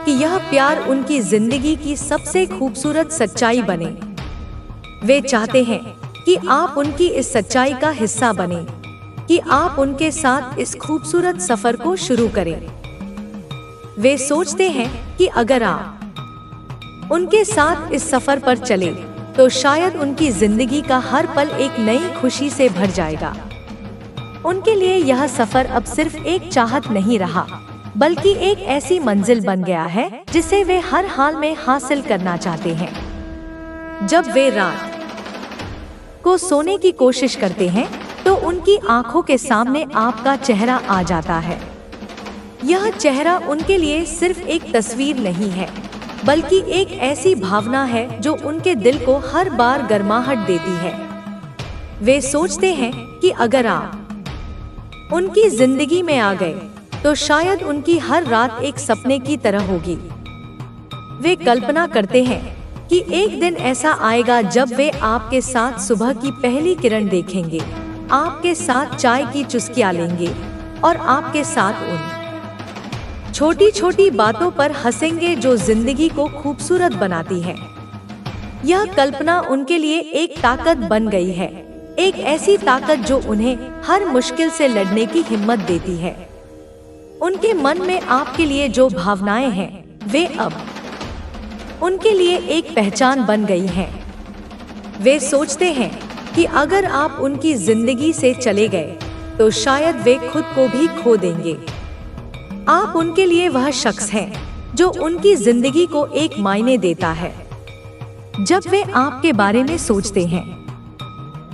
कि यह प्यार उनकी जिंदगी की सबसे खूबसूरत सच्चाई बने। वे चाहते हैं कि आप उनकी इस सच्चाई का हिस्सा बने, कि आप उनके साथ इस खूबसूरत सफर को शुरू करें। वे सोचते हैं कि अगर आप उनके साथ इस सफर पर चले तो शायद उनकी जिंदगी का हर पल एक नई खुशी से भर जाएगा। उनके लिए यह सफर अब सिर्फ एक चाहत नहीं रहा, बल्कि एक ऐसी मंजिल बन गया है जिसे वे हर हाल में हासिल करना चाहते हैं। जब वे रात को सोने की कोशिश करते हैं तो उनकी आंखों के सामने आपका चेहरा आ जाता है। यह चेहरा उनके लिए सिर्फ एक तस्वीर नहीं है, बल्कि एक ऐसी भावना है जो उनके दिल को हर बार गर्माहट देती है। वे सोचते हैं कि अगर आप उनकी जिंदगी में आ गए तो शायद उनकी हर रात एक सपने की तरह होगी। वे कल्पना करते हैं कि एक दिन ऐसा आएगा जब वे आपके साथ सुबह की पहली किरण देखेंगे, आपके साथ चाय की चुस्कियां लेंगे और आपके साथ उन छोटी छोटी बातों पर हंसेंगे जो जिंदगी को खूबसूरत बनाती है। यह कल्पना उनके लिए एक ताकत बन गई है, एक ऐसी ताकत जो उन्हें हर मुश्किल से लड़ने की हिम्मत देती है। उनके मन में आपके लिए जो भावनाएं हैं वे अब उनके लिए एक पहचान बन गई हैं। वे सोचते हैं कि अगर आप उनकी जिंदगी से चले गए तो शायद वे खुद को भी खो देंगे। आप उनके लिए वह शख्स हैं जो उनकी जिंदगी को एक मायने देता है। जब वे आपके बारे में सोचते हैं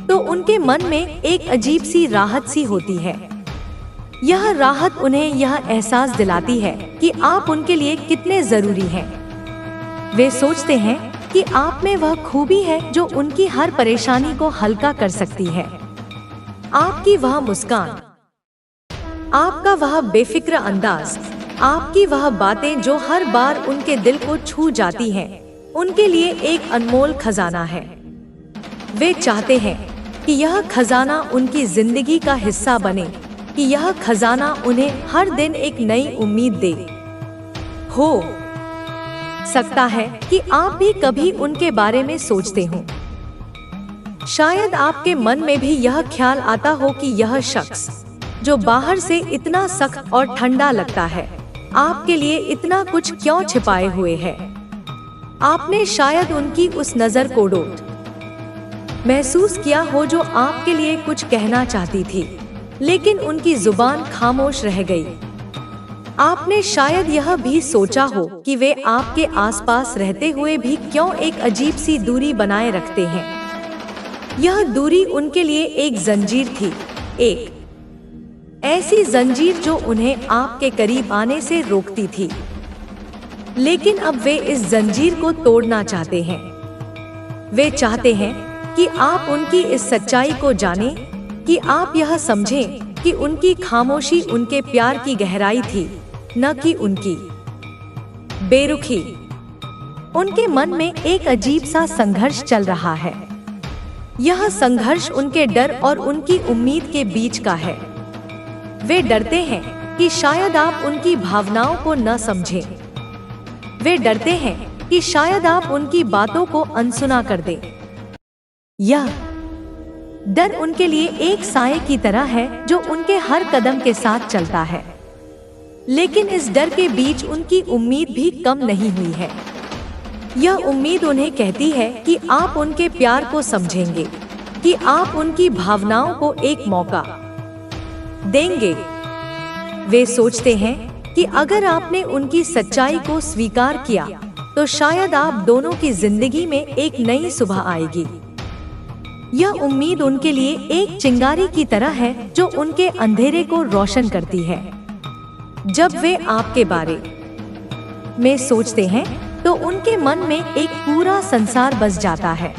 तो उनके मन में एक अजीब सी राहत सी होती है। यह राहत उन्हें यह एहसास दिलाती है कि आप उनके लिए कितने जरूरी हैं। वे सोचते हैं कि आप में वह खूबी है जो उनकी हर परेशानी को हल्का कर सकती है। आपकी वह मुस्कान, आपका वह बेफिक्र अंदाज, आपकी वह बातें जो हर बार उनके दिल को छू जाती हैं, उनके लिए एक अनमोल खजाना है। वे चाहते हैं कि यह खजाना उनकी जिंदगी का हिस्सा बने, कि यह खजाना उन्हें हर दिन एक नई उम्मीद दे। हो सकता है कि आप भी कभी उनके बारे में सोचते हो। शायद आपके मन में भी यह ख्याल आता हो कि यह शख्स जो बाहर से इतना सख्त और ठंडा लगता है, आपके लिए इतना कुछ क्यों छिपाए हुए है। आपने शायद उनकी उस नजर को डोट महसूस किया हो जो आपके लिए कुछ कहना चाहती थी, लेकिन उनकी जुबान खामोश रह गई। आपने शायद यह भी सोचा हो कि वे आपके आसपास रहते हुए भी क्यों एक अजीब सी दूरी बनाए रखते हैं। यह दूरी उनके लिए एक जंजीर थी, एक ऐसी जंजीर जो उन्हें आपके करीब आने से रोकती थी। लेकिन अब वे इस जंजीर को तोड़ना चाहते हैं। वे चाहते हैं कि आप उनकी इस सच्चाई को जानें, कि आप यह समझें कि उनकी खामोशी उनके प्यार की गहराई थी, न कि उनकी बेरुखी। उनके मन में एक अजीब सा संघर्ष चल रहा है। यह संघर्ष उनके डर और उनकी उम्मीद के बीच का है। वे डरते हैं कि शायद आप उनकी भावनाओं को न समझें। वे डरते हैं कि शायद आप उनकी बातों को अनसुना कर दें। यह डर उनके लिए एक साए की तरह है जो उनके हर कदम के साथ चलता है। लेकिन इस डर के बीच उनकी उम्मीद भी कम नहीं हुई है। यह उम्मीद उन्हें कहती है कि आप उनके प्यार को समझेंगे, कि आप उनकी भावनाओं को एक मौका देंगे। वे सोचते हैं कि अगर आपने उनकी सच्चाई को स्वीकार किया तो शायद आप दोनों की जिंदगी में एक नई सुबह आएगी। यह उम्मीद उनके लिए एक चिंगारी की तरह है जो उनके अंधेरे को रोशन करती है। जब वे आपके बारे में सोचते हैं तो उनके मन में एक पूरा संसार बस जाता है।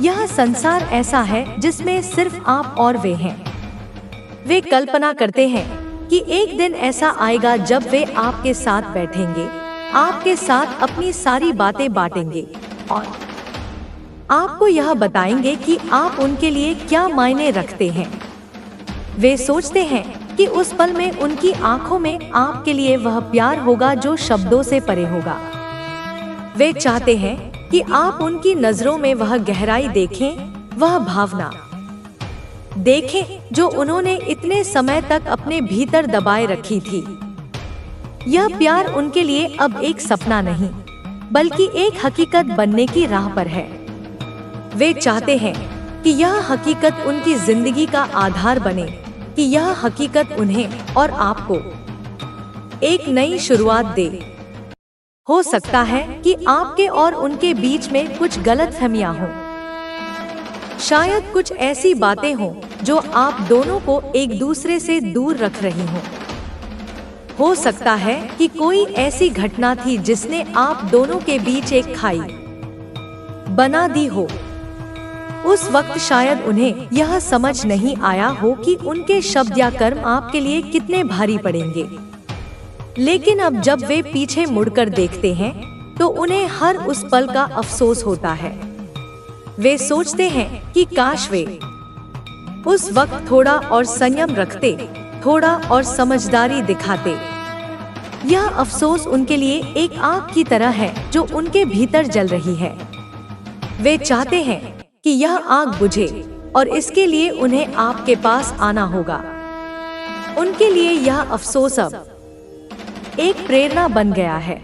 यह संसार ऐसा है जिसमें सिर्फ आप और वे हैं। वे कल्पना करते हैं कि एक दिन ऐसा आएगा जब वे आपके साथ बैठेंगे, आपके साथ अपनी सारी बातें बांटेंगे और आपको यह बताएंगे कि आप उनके लिए क्या मायने रखते हैं। वे सोचते हैं कि उस पल में उनकी आंखों में आपके लिए वह प्यार होगा जो शब्दों से परे होगा। वे चाहते हैं कि आप उनकी नजरों में वह गहराई देखें, वह भावना देखें जो उन्होंने इतने समय तक अपने भीतर दबाए रखी थी। यह प्यार उनके लिए अब एक सपना नहीं, बल्कि एक हकीकत बनने की राह पर है। वे चाहते हैं कि यह हकीकत उनकी जिंदगी का आधार बने, कि यह हकीकत उन्हें और आपको एक नई शुरुआत दे। हो सकता है कि आपके और उनके बीच में कुछ गलतफहमियां हों। शायद कुछ ऐसी बातें हों जो आप दोनों को एक दूसरे से दूर रख रही हों। हो सकता है कि कोई ऐसी घटना थी जिसने आप दोनों के बीच एक खाई बना दी हो। उस वक्त शायद उन्हें यह समझ नहीं आया हो कि उनके शब्द या कर्म आपके लिए कितने भारी पड़ेंगे। लेकिन अब जब वे पीछे मुड़कर देखते हैं तो उन्हें हर उस पल का अफसोस होता है। वे सोचते हैं कि काश वे उस वक्त थोड़ा और संयम रखते, थोड़ा और समझदारी दिखाते। यह अफसोस उनके लिए एक आग की तरह है जो उनके भीतर जल रही है। वे चाहते हैं कि यह आग बुझे और इसके लिए उन्हें आपके पास आना होगा। उनके लिए यह अफसोस अब एक प्रेरणा बन गया है।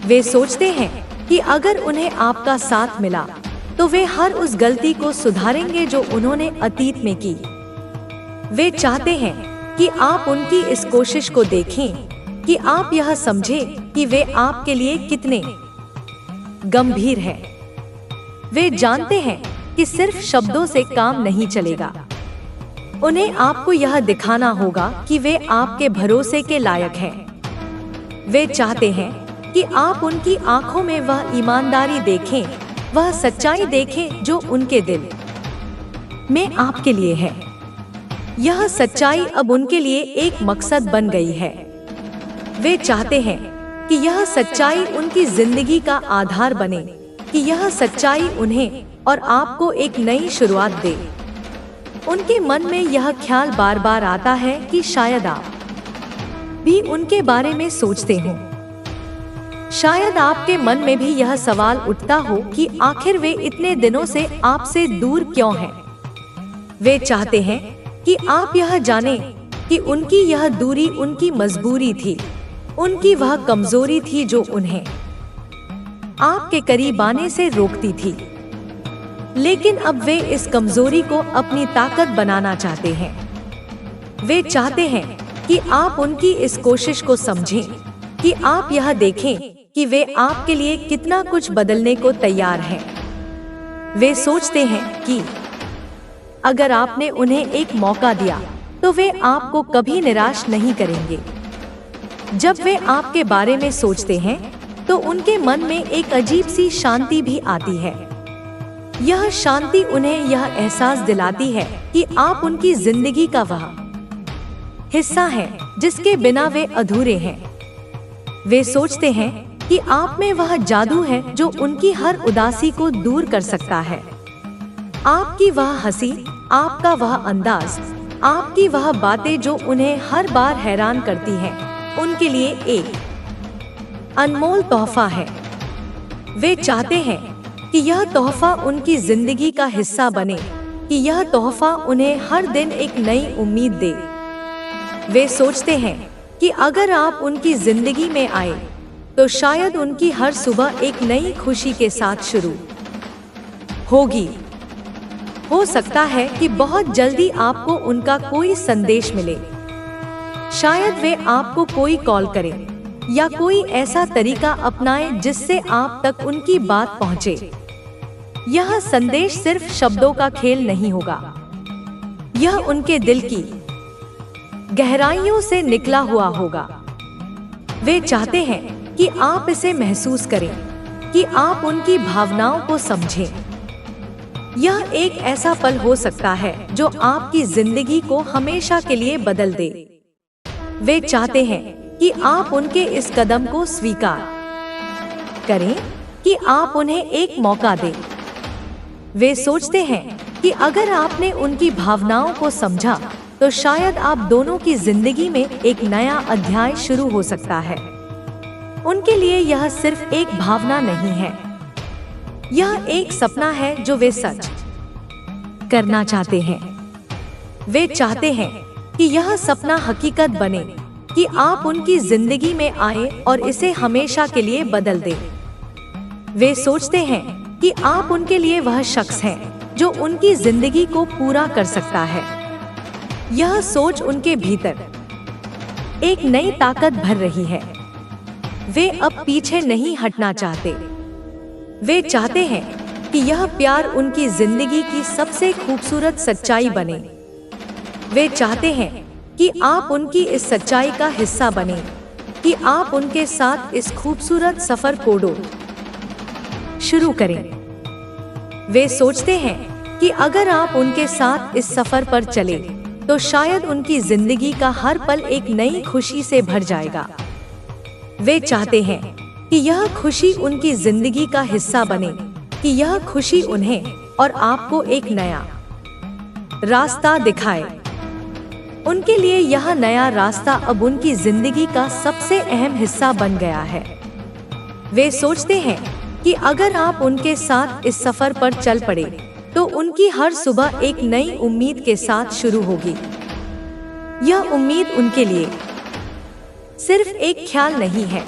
वे सोचते हैं कि अगर उन्हें आपका साथ मिला तो वे हर उस गलती को सुधारेंगे जो उन्होंने अतीत में की। वे चाहते हैं कि आप उनकी इस कोशिश को देखें, कि आप यह समझें कि वे आपके लिए कितने गंभीर हैं। वे जानते हैं कि सिर्फ शब्दों से काम नहीं चलेगा। उन्हें आपको यह दिखाना होगा कि वे आपके भरोसे के लायक हैं। वे चाहते हैं कि आप उनकी आंखों में वह ईमानदारी देखें, वह सच्चाई देखें जो उनके दिल में आपके लिए है। यह सच्चाई अब उनके लिए एक मकसद बन गई है। वे चाहते हैं कि यह सच्चाई उनकी जिंदगी का आधार बने, कि यह सच्चाई उन्हें और आपको एक नई शुरुआत दे। उनके मन में यह ख्याल बार बार आता है कि शायद आप भी उनके बारे में सोचते हो। शायद आपके मन में भी यह सवाल उठता हो कि आखिर वे इतने दिनों से आपसे दूर क्यों हैं। वे चाहते हैं कि आप यह जानें कि उनकी यह दूरी उनकी मजबूरी थी, उनकी वह कमजोरी थी जो उन्हें आपके करीब आने से रोकती थी। लेकिन अब वे इस कमजोरी को अपनी ताकत बनाना चाहते हैं। वे चाहते हैं कि आप उनकी इस कोशिश को समझें, कि आप यह देखें कि वे आपके लिए कितना कुछ बदलने को तैयार हैं। वे सोचते हैं कि अगर आपने उन्हें एक मौका दिया तो वे आपको कभी निराश नहीं करेंगे। जब वे आपके बारे में सोचते हैं तो उनके मन में एक अजीब सी शांति भी आती है। यह शांति उन्हें यह एहसास दिलाती है कि आप उनकी जिंदगी का वह हिस्सा हैं जिसके बिना वे अधूरे हैं। वे सोचते हैं कि आप में वह जादू है जो उनकी हर उदासी को दूर कर सकता है। आपकी वह हंसी, आपका वह अंदाज, आपकी वह बातें जो उन्हें हर बार हैरान करती हैं, उनके लिए एक अनमोल तोहफा है। वे चाहते हैं कि यह तोहफा उनकी जिंदगी का हिस्सा बने, कि यह तोहफा उन्हें हर दिन एक नई उम्मीद दे। वे सोचते हैं कि अगर आप उनकी जिंदगी में आए तो शायद उनकी हर सुबह एक नई खुशी के साथ शुरू होगी। हो सकता है कि बहुत जल्दी आपको उनका कोई संदेश मिले। शायद वे आपको कोई कॉल करें या कोई ऐसा तरीका अपनाएं जिससे आप तक उनकी बात पहुंचे। यह संदेश सिर्फ शब्दों का खेल नहीं होगा, यह उनके दिल की गहराइयों से निकला हुआ होगा। वे चाहते हैं कि आप इसे महसूस करें, कि आप उनकी भावनाओं को समझें। यह एक ऐसा पल हो सकता है जो आपकी जिंदगी को हमेशा के लिए बदल दे। वे चाहते हैं कि आप उनके इस कदम को स्वीकार करें, कि आप उन्हें एक मौका दें। वे सोचते हैं कि अगर आपने उनकी भावनाओं को समझा तो शायद आप दोनों की जिंदगी में एक नया अध्याय शुरू हो सकता है। उनके लिए यह सिर्फ एक भावना नहीं है, यह एक सपना है जो वे सच करना चाहते हैं। वे चाहते हैं कि यह सपना हकीकत बने, कि आप उनकी जिंदगी में आए और इसे हमेशा के लिए बदल दें। वे सोचते हैं कि आप उनके लिए वह शख्स हैं जो उनकी जिंदगी को पूरा कर सकता है। यह सोच उनके भीतर एक नई ताकत भर रही है। वे अब पीछे नहीं हटना चाहते। वे चाहते हैं कि यह प्यार उनकी जिंदगी की सबसे खूबसूरत सच्चाई बने। वे चाहते हैं कि आप उनकी इस सच्चाई का हिस्सा बने, कि आप उनके साथ इस खूबसूरत सफर को शुरू करें। वे सोचते हैं कि अगर आप उनके साथ इस सफर पर चले तो शायद उनकी जिंदगी का हर पल एक नई खुशी से भर जाएगा। वे चाहते हैं कि यह खुशी उनकी जिंदगी का हिस्सा बने, कि यह खुशी उन्हें और आपको एक नया रास्ता दिखाए। उनके लिए यह नया रास्ता अब उनकी जिंदगी का सबसे अहम हिस्सा बन गया है। वे सोचते हैं कि अगर आप उनके साथ इस सफर पर चल पड़े तो उनकी हर सुबह एक नई उम्मीद के साथ शुरू होगी। यह उम्मीद उनके लिए सिर्फ एक ख्याल नहीं है,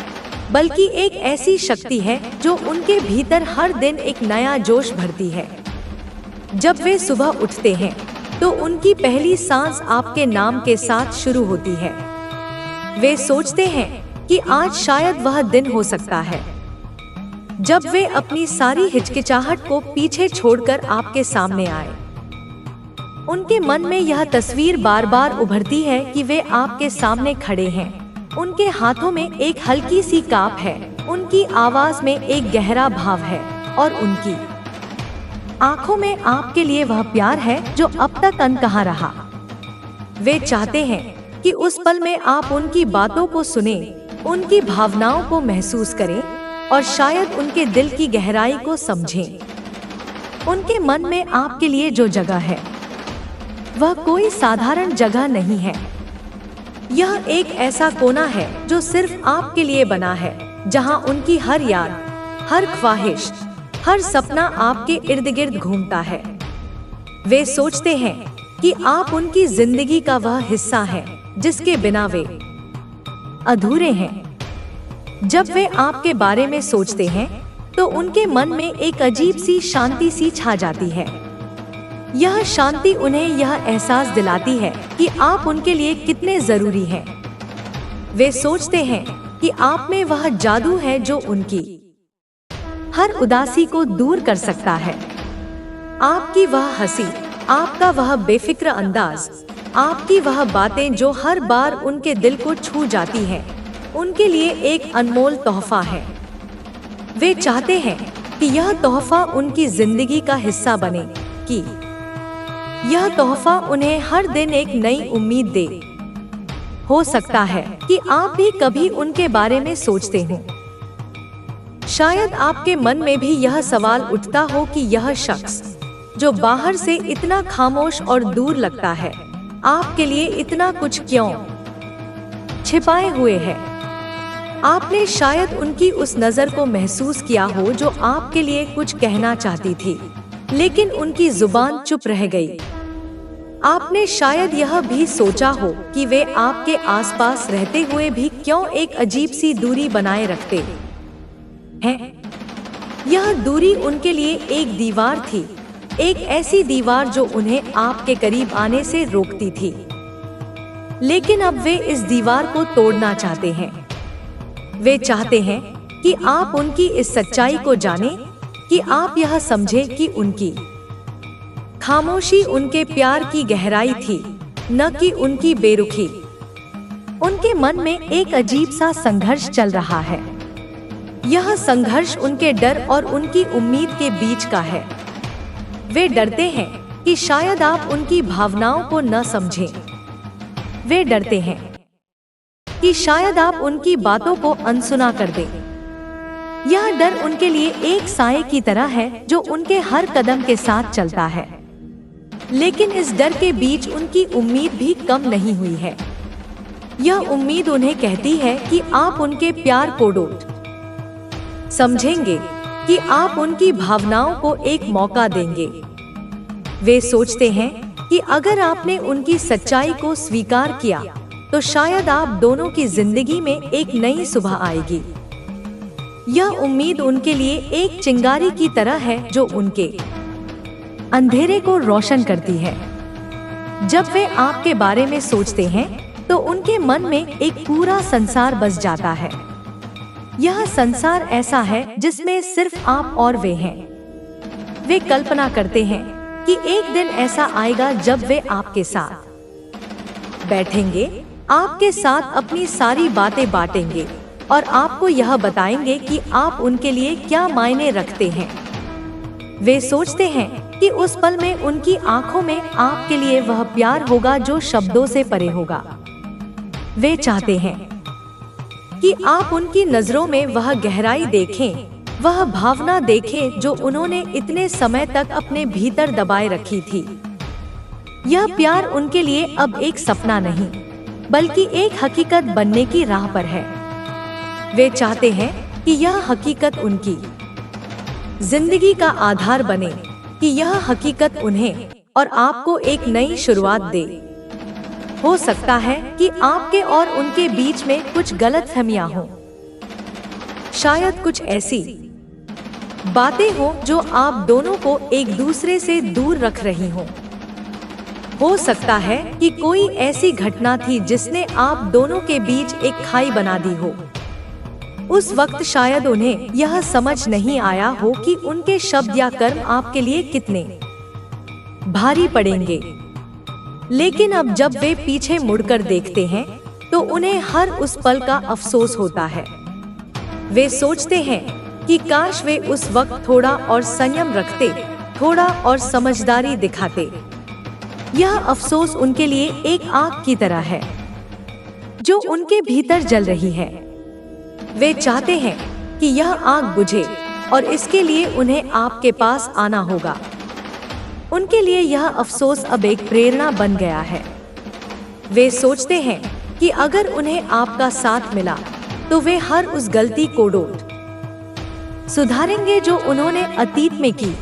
बल्कि एक ऐसी शक्ति है जो उनके भीतर हर दिन एक नया जोश भरती है। जब वे सुबह उठते हैं तो उनकी पहली सांस आपके नाम के साथ शुरू होती है। वे सोचते हैं कि आज शायद वह दिन हो सकता है जब वे अपनी सारी हिचकिचाहट को पीछे छोड़कर आपके सामने आए। उनके मन में यह तस्वीर बार बार उभरती है कि वे आपके सामने खड़े हैं। उनके हाथों में एक हल्की सी काप है, उनकी आवाज में एक गहरा भाव है और उनकी आंखों में आपके लिए वह प्यार है जो अब तक अनकहा रहा। वे चाहते हैं कि उस पल में आप उनकी बातों को सुनें, उनकी भावनाओं को महसूस करें और शायद उनके दिल की गहराई को समझें। उनके मन में आपके लिए जो जगह है वह कोई साधारण जगह नहीं है। यह एक ऐसा कोना है जो सिर्फ आपके लिए बना है, जहां उनकी हर याद, हर ख्वाहिश, हर सपना आपके इर्द गिर्द घूमता है। वे सोचते हैं कि आप उनकी जिंदगी का वह हिस्सा हैं जिसके बिना वे अधूरे हैं। जब वे आपके बारे में सोचते हैं तो उनके मन में एक अजीब सी शांति सी छा जाती है। यह शांति उन्हें यह एहसास दिलाती है कि आप उनके लिए कितने जरूरी हैं। वे सोचते हैं कि आप में वह जादू है जो उनकी हर उदासी को दूर कर सकता है। आपकी वह हंसी, आपका वह बेफिक्र अंदाज, आपकी वह बातें जो हर बार उनके दिल को छू जाती हैं, उनके लिए एक अनमोल तोहफा है। वे चाहते हैं कि यह तोहफा उनकी जिंदगी का हिस्सा बने, कि यह तोहफा उन्हें हर दिन एक नई उम्मीद दे। हो सकता है कि आप भी कभी उनके बारे में सोचते हो। शायद आपके मन में भी यह सवाल उठता हो कि यह शख्स जो बाहर से इतना खामोश और दूर लगता है, आपके लिए इतना कुछ क्यों छिपाए हुए है। आपने शायद उनकी उस नजर को महसूस किया हो जो आपके लिए कुछ कहना चाहती थी, लेकिन उनकी जुबान चुप रह गई। आपने शायद यह भी सोचा हो कि वे आपके आसपास रहते हुए भी क्यों एक अजीब सी दूरी बनाए रखते हैं। यह दूरी उनके लिए एक दीवार थी, एक ऐसी दीवार जो उन्हें आपके करीब आने से रोकती थी। लेकिन अब वे इस दीवार को तोड़ना चाहते हैं। वे चाहते हैं कि आप उनकी इस सच्चाई को जानें, कि आप यह समझें कि उनकी खामोशी उनके प्यार की गहराई थी, न कि उनकी बेरुखी। उनके मन में एक अजीब सा संघर्ष चल रहा है। यह संघर्ष उनके डर और उनकी उम्मीद के बीच का है। वे डरते हैं कि शायद आप उनकी भावनाओं को न समझें। वे डरते हैं कि शायद आप उनकी बातों को अनसुना कर दें। यह डर उनके लिए एक साए की तरह है जो उनके हर कदम के साथ चलता है। लेकिन इस डर के बीच उनकी उम्मीद भी कम नहीं हुई है। यह उम्मीद उन्हें कहती है कि आप उनके प्यार को समझेंगे, कि आप उनकी भावनाओं को एक मौका देंगे। वे सोचते हैं कि अगर आपने उनकी सच्चाई को स्वीकार किया तो शायद आप दोनों की जिंदगी में एक नई सुबह आएगी। यह उम्मीद उनके लिए एक चिंगारी की तरह है जो उनके अंधेरे को रोशन करती है। जब वे आपके बारे में सोचते हैं तो उनके मन में एक पूरा संसार बस जाता है। यह संसार ऐसा है जिसमें सिर्फ आप और वे हैं। वे कल्पना करते हैं कि एक दिन ऐसा आएगा जब वे आपके साथ बैठेंगे, आपके साथ अपनी सारी बातें बांटेंगे और आपको यह बताएंगे कि आप उनके लिए क्या मायने रखते हैं। वे सोचते हैं कि उस पल में उनकी आंखों में आपके लिए वह प्यार होगा जो शब्दों से परे होगा। वे चाहते हैं कि आप उनकी नजरों में वह गहराई देखें, वह भावना देखें जो उन्होंने इतने समय तक अपने भीतर दबाए रखी थी। यह प्यार उनके लिए अब एक सपना नहीं, बल्कि एक हकीकत बनने की राह पर है। वे चाहते हैं कि यह हकीकत उनकी जिंदगी का आधार बने, कि यह हकीकत उन्हें और आपको एक नई शुरुआत दे। हो सकता है कि आपके और उनके बीच में कुछ गलतफहमियां हों। शायद कुछ ऐसी बातें हों जो आप दोनों को एक दूसरे से दूर रख रही हों। हो सकता है कि कोई ऐसी घटना थी जिसने आप दोनों के बीच एक खाई बना दी हो। उस वक्त शायद उन्हें यह समझ नहीं आया हो कि उनके शब्द या कर्म आपके लिए कितने भारी पड़ेंगे। लेकिन अब जब वे पीछे मुड़कर देखते हैं तो उन्हें हर उस पल का अफसोस होता है। वे सोचते हैं कि काश वे उस वक्त थोड़ा और संयम रखते, थोड़ा और समझदारी दिखाते। यह अफसोस उनके लिए एक आग की तरह है जो उनके भीतर जल रही है। वे चाहते हैं कि यह आग बुझे और इसके लिए उन्हें आपके पास आना होगा। उनके लिए यह अफसोस अब एक प्रेरणा बन गया है। वे सोचते हैं कि अगर उन्हें आपका साथ मिला तो वे हर उस गलती को सुधारेंगे जो उन्होंने अतीत में की।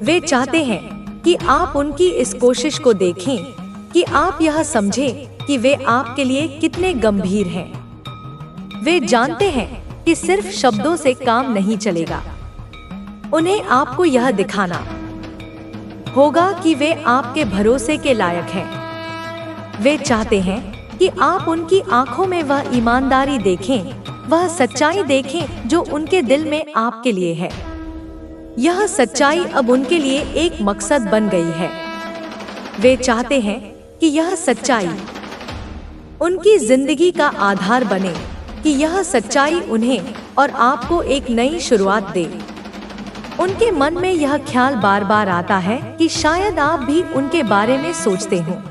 वे चाहते हैं कि आप उनकी इस कोशिश को देखें, कि आप यह समझें कि वे आपके लिए कितने गंभीर हैं। वे जानते हैं कि सिर्फ शब्दों से काम नहीं चलेगा। उन्हें आपको यह दिखाना होगा कि वे आपके भरोसे के लायक हैं। वे चाहते हैं कि आप उनकी आंखों में वह ईमानदारी देखें, वह सच्चाई देखें जो उनके दिल में आपके लिए है। यह सच्चाई अब उनके लिए एक मकसद बन गई है। वे चाहते हैं कि यह सच्चाई उनकी जिंदगी का आधार बने, कि यह सच्चाई उन्हें और आपको एक नई शुरुआत दे। उनके मन में यह ख्याल बार बार आता है कि शायद आप भी उनके बारे में सोचते हो।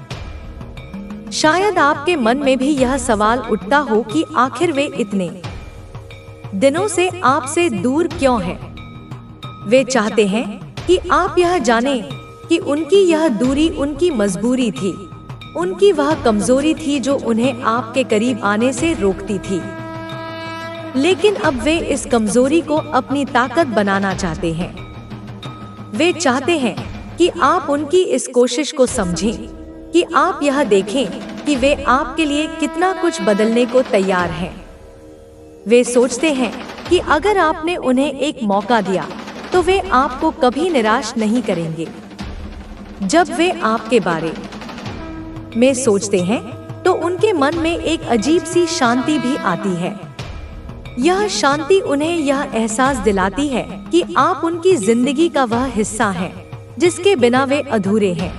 शायद आपके मन में भी यह सवाल उठता हो कि आखिर वे इतने दिनों से आपसे दूर क्यों हैं? वे चाहते हैं कि आप यह जानें कि उनकी यह दूरी उनकी मजबूरी थी, उनकी वह कमजोरी थी जो उन्हें आपके करीब आने से रोकती थी। लेकिन अब वे इस कमजोरी को अपनी ताकत बनाना चाहते हैं। वे चाहते हैं कि आप उनकी इस कोशिश को समझें, कि आप यह देखें कि वे आपके लिए कितना कुछ बदलने को तैयार हैं। वे सोचते हैं कि अगर आपने उन्हें एक मौका दिया तो वे आपको कभी निराश नहीं करेंगे। जब वे आपके बारे में सोचते हैं तो उनके मन में एक अजीब सी शांति भी आती है। यह शांति उन्हें यह एहसास दिलाती है कि आप उनकी जिंदगी का वह हिस्सा हैं जिसके बिना वे अधूरे हैं।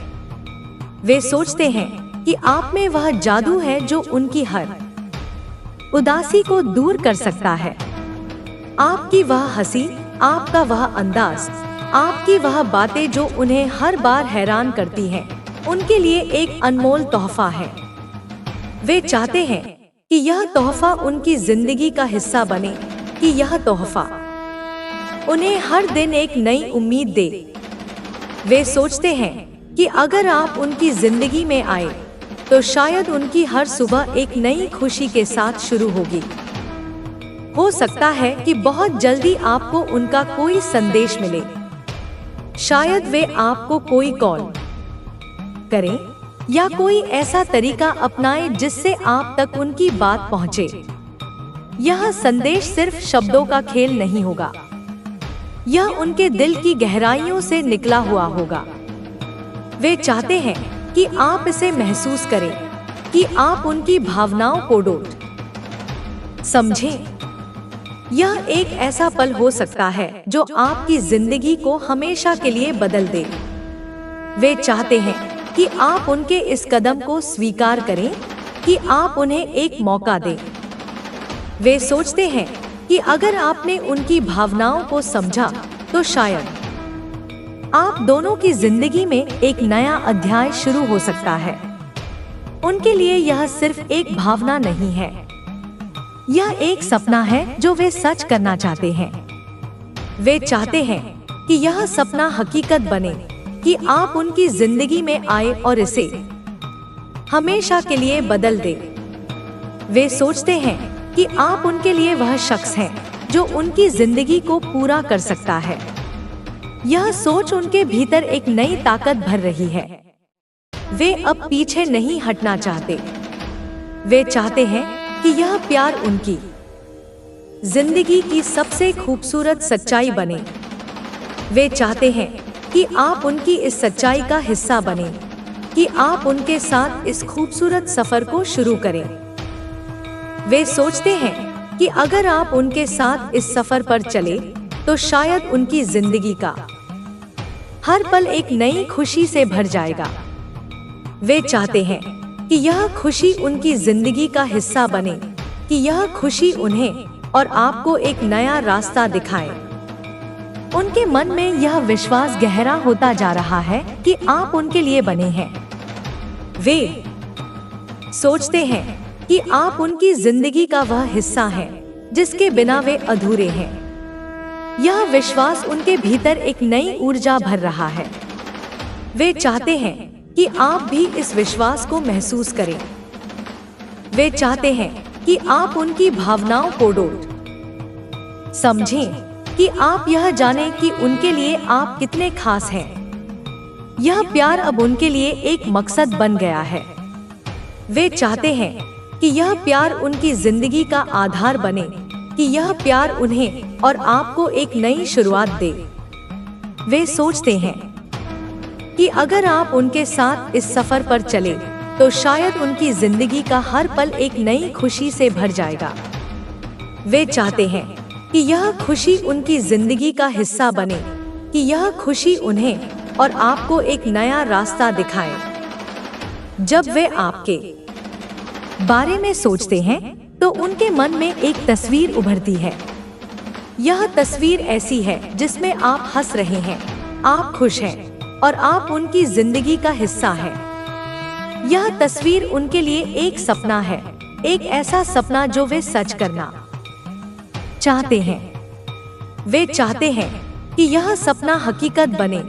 वे सोचते हैं कि आप में वह जादू है जो उनकी हर उदासी को दूर कर सकता है। आपकी वह हंसी, आपका वह अंदाज, आपकी वह बातें जो उन्हें हर बार हैरान करती हैं, उनके लिए एक अनमोल तोहफा है। वे चाहते हैं कि यह तोहफा उनकी जिंदगी का हिस्सा बने, कि यह तोहफा उन्हें हर दिन एक नई उम्मीद दे। वे सोचते हैं कि अगर आप उनकी जिंदगी में आए तो शायद उनकी हर सुबह एक नई खुशी के साथ शुरू होगी। हो सकता है कि बहुत जल्दी आपको उनका कोई संदेश मिले। शायद वे आपको कोई कॉल करें या कोई ऐसा तरीका अपनाएं जिससे आप तक उनकी बात पहुंचे। यह संदेश सिर्फ शब्दों का खेल नहीं होगा, यह उनके दिल की गहराइयों से निकला हुआ होगा। वे चाहते हैं कि आप इसे महसूस करें, कि आप उनकी भावनाओं को समझें। यह एक ऐसा पल हो सकता है जो आपकी जिंदगी को हमेशा के लिए बदल दे। वे चाहते हैं कि आप उनके इस कदम को स्वीकार करें, कि आप उन्हें एक मौका दें। वे सोचते हैं कि अगर आपने उनकी भावनाओं को समझा तो शायद आप दोनों की जिंदगी में एक नया अध्याय शुरू हो सकता है। उनके लिए यह सिर्फ एक भावना नहीं है, यह एक सपना है जो वे सच करना चाहते हैं। वे चाहते हैं कि यह सपना हकीकत बने, कि आप उनकी जिंदगी में आए और इसे हमेशा के लिए बदल दे। वे सोचते हैं कि आप उनके लिए वह शख्स हैं जो उनकी जिंदगी को पूरा कर सकता है। यह सोच उनके भीतर एक नई ताकत भर रही है। वे अब पीछे नहीं हटना चाहते। वे चाहते हैं कि यह प्यार उनकी जिंदगी की सबसे खूबसूरत सच्चाई बने। वे चाहते हैं कि आप उनकी इस सच्चाई का हिस्सा बने, कि आप उनके साथ इस खूबसूरत सफर को शुरू करें। वे सोचते हैं कि अगर आप उनके साथ इस सफर पर चले तो शायद उनकी जिंदगी का हर पल एक नई खुशी से भर जाएगा। वे चाहते हैं कि यह खुशी उनकी जिंदगी का हिस्सा बने, कि यह खुशी उन्हें और आपको एक नया रास्ता दिखाए। उनके मन में यह विश्वास गहरा होता जा रहा है कि आप उनके लिए बने हैं। वे सोचते हैं कि आप उनकी जिंदगी का वह हिस्सा हैं जिसके बिना वे अधूरे हैं। यह विश्वास उनके भीतर एक नई ऊर्जा भर रहा है। वे चाहते हैं कि आप भी इस विश्वास को महसूस करें। वे चाहते हैं कि आप उनकी भावनाओं को समझें, कि आप यह जानें कि उनके लिए आप कितने खास हैं। यह प्यार अब उनके लिए एक मकसद बन गया है। वे चाहते हैं कि यह प्यार उनकी जिंदगी का आधार बने, कि यह प्यार उन्हें और आपको एक नई शुरुआत दे। वे सोचते हैं कि अगर आप उनके साथ इस सफर पर चले तो शायद उनकी जिंदगी का हर पल एक नई खुशी से भर जाएगा। वे चाहते हैं कि यह खुशी उनकी जिंदगी का हिस्सा बने, कि यह खुशी उन्हें और आपको एक नया रास्ता दिखाए। जब वे आपके बारे में सोचते हैं तो उनके मन में एक तस्वीर उभरती है। यह तस्वीर ऐसी है जिसमें आप हंस रहे हैं, आप खुश हैं और आप उनकी जिंदगी का हिस्सा हैं। यह तस्वीर उनके लिए एक सपना है, एक ऐसा सपना जो वे सच करना चाहते हैं। वे चाहते हैं कि यह सपना हकीकत बने,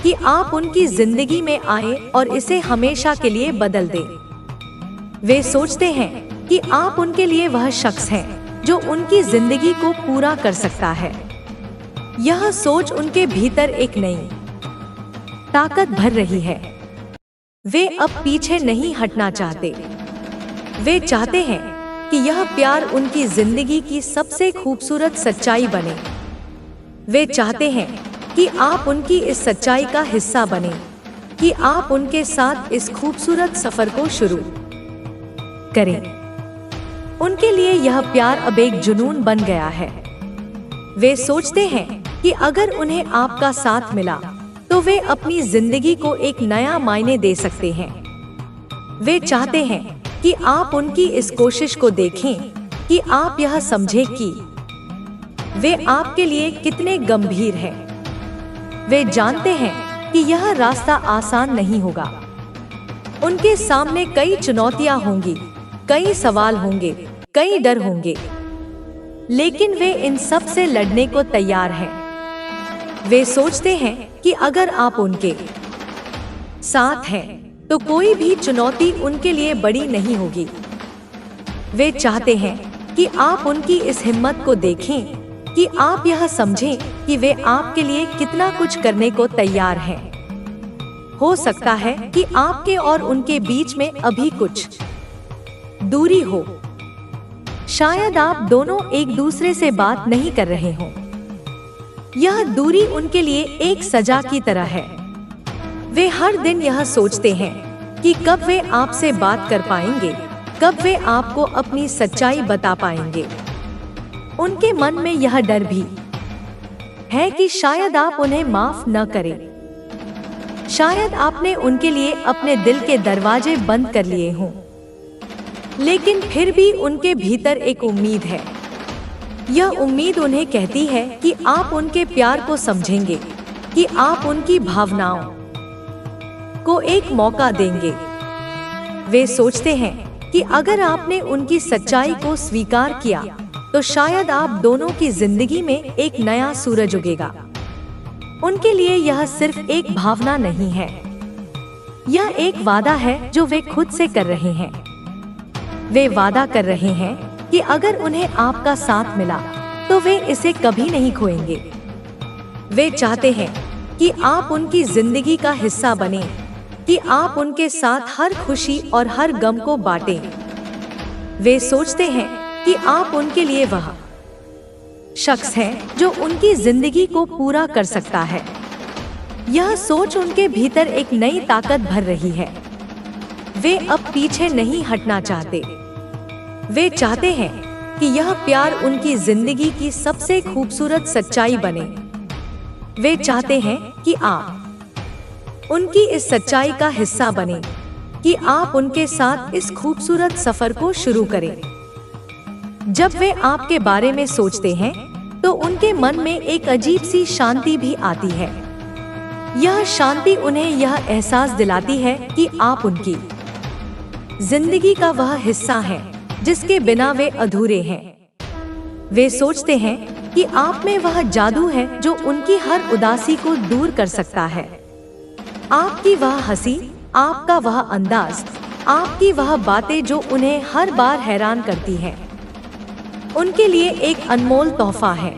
कि आप उनकी जिंदगी में आए और इसे हमेशा के लिए बदल दें। वे सोचते हैं कि आप उनके लिए वह शख्स हैं जो उनकी जिंदगी को पूरा कर सकता है। यह सोच उनके भीतर एक नई ताकत भर रही है। वे अब पीछे नहीं हटना चाहते। वे चाहते हैं कि यह प्यार उनकी जिंदगी की सबसे खूबसूरत सच्चाई बने। वे चाहते हैं कि आप उनकी इस सच्चाई का हिस्सा बने, कि आप उनके साथ इस खूबसूरत सफर को शुरू करें। उनके लिए यह प्यार अब एक जुनून बन गया है। वे सोचते हैं कि अगर उन्हें आपका साथ मिला तो वे अपनी जिंदगी को एक नया मायने दे सकते हैं। वे चाहते हैं कि आप उनकी इस कोशिश को देखें, कि आप यह समझें कि वे आपके लिए कितने गंभीर हैं। वे जानते हैं कि यह रास्ता आसान नहीं होगा। उनके सामने कई चुनौतियां होंगी, कई सवाल होंगे, कई डर होंगे, लेकिन वे इन सब से लड़ने को तैयार हैं। वे सोचते हैं कि अगर आप उनके साथ हैं तो कोई भी चुनौती उनके लिए बड़ी नहीं होगी। वे चाहते हैं कि आप उनकी इस हिम्मत को देखें, कि आप यह समझें कि वे आपके लिए कितना कुछ करने को तैयार हैं। हो सकता है कि आपके और उनके बीच में अभी कुछ दूरी हो। शायद आप दोनों एक दूसरे से बात नहीं कर रहे हों। यह दूरी उनके लिए एक सजा की तरह है। वे हर दिन यह सोचते हैं कि कब वे आपसे बात कर पाएंगे, कब वे आपको अपनी सच्चाई बता पाएंगे। उनके मन में यह डर भी है कि शायद आप उन्हें माफ न करें। शायद आपने उनके लिए अपने दिल के दरवाजे बंद कर लिए हों। लेकिन फिर भी उनके भीतर एक उम्मीद है। यह उम्मीद उन्हें कहती है कि आप उनके प्यार को समझेंगे, कि आप उनकी भावनाओं को एक मौका देंगे। वे सोचते हैं कि अगर आपने उनकी सच्चाई को स्वीकार किया तो शायद आप दोनों की जिंदगी में एक नया सूरज उगेगा। उनके लिए यह सिर्फ एक भावना नहीं है, यह एक वादा है जो वे खुद से कर रहे हैं। वे वादा कर रहे हैं कि अगर उन्हें आपका साथ मिला तो वे इसे कभी नहीं खोएंगे। वे चाहते हैं कि आप उनकी जिंदगी का हिस्सा बने, कि आप उनके साथ हर खुशी और हर गम को बांटें। वे सोचते हैं कि आप उनके लिए वह शख्स हैं जो उनकी जिंदगी को पूरा कर सकता है। यह सोच उनके भीतर एक नई ताकत भर रही है। वे अब पीछे नहीं हटना चाहते। वे चाहते हैं कि यह प्यार उनकी जिंदगी की सबसे खूबसूरत सच्चाई बने। वे चाहते हैं कि आप उनकी इस सच्चाई का हिस्सा बने, कि आप उनके साथ इस खूबसूरत सफर को शुरू करें। जब वे आपके बारे में सोचते हैं तो उनके मन में एक अजीब सी शांति भी आती है। यह शांति उन्हें यह एहसास दिलाती है कि आप उनकी जिंदगी का वह हिस्सा हैं जिसके बिना वे अधूरे हैं। वे सोचते हैं कि आप में वह जादू है जो उनकी हर उदासी को दूर कर सकता है। आपकी वह हंसी, आपका वह अंदाज, आपकी वह बातें जो उन्हें हर बार हैरान करती हैं, उनके लिए एक अनमोल तोहफा है।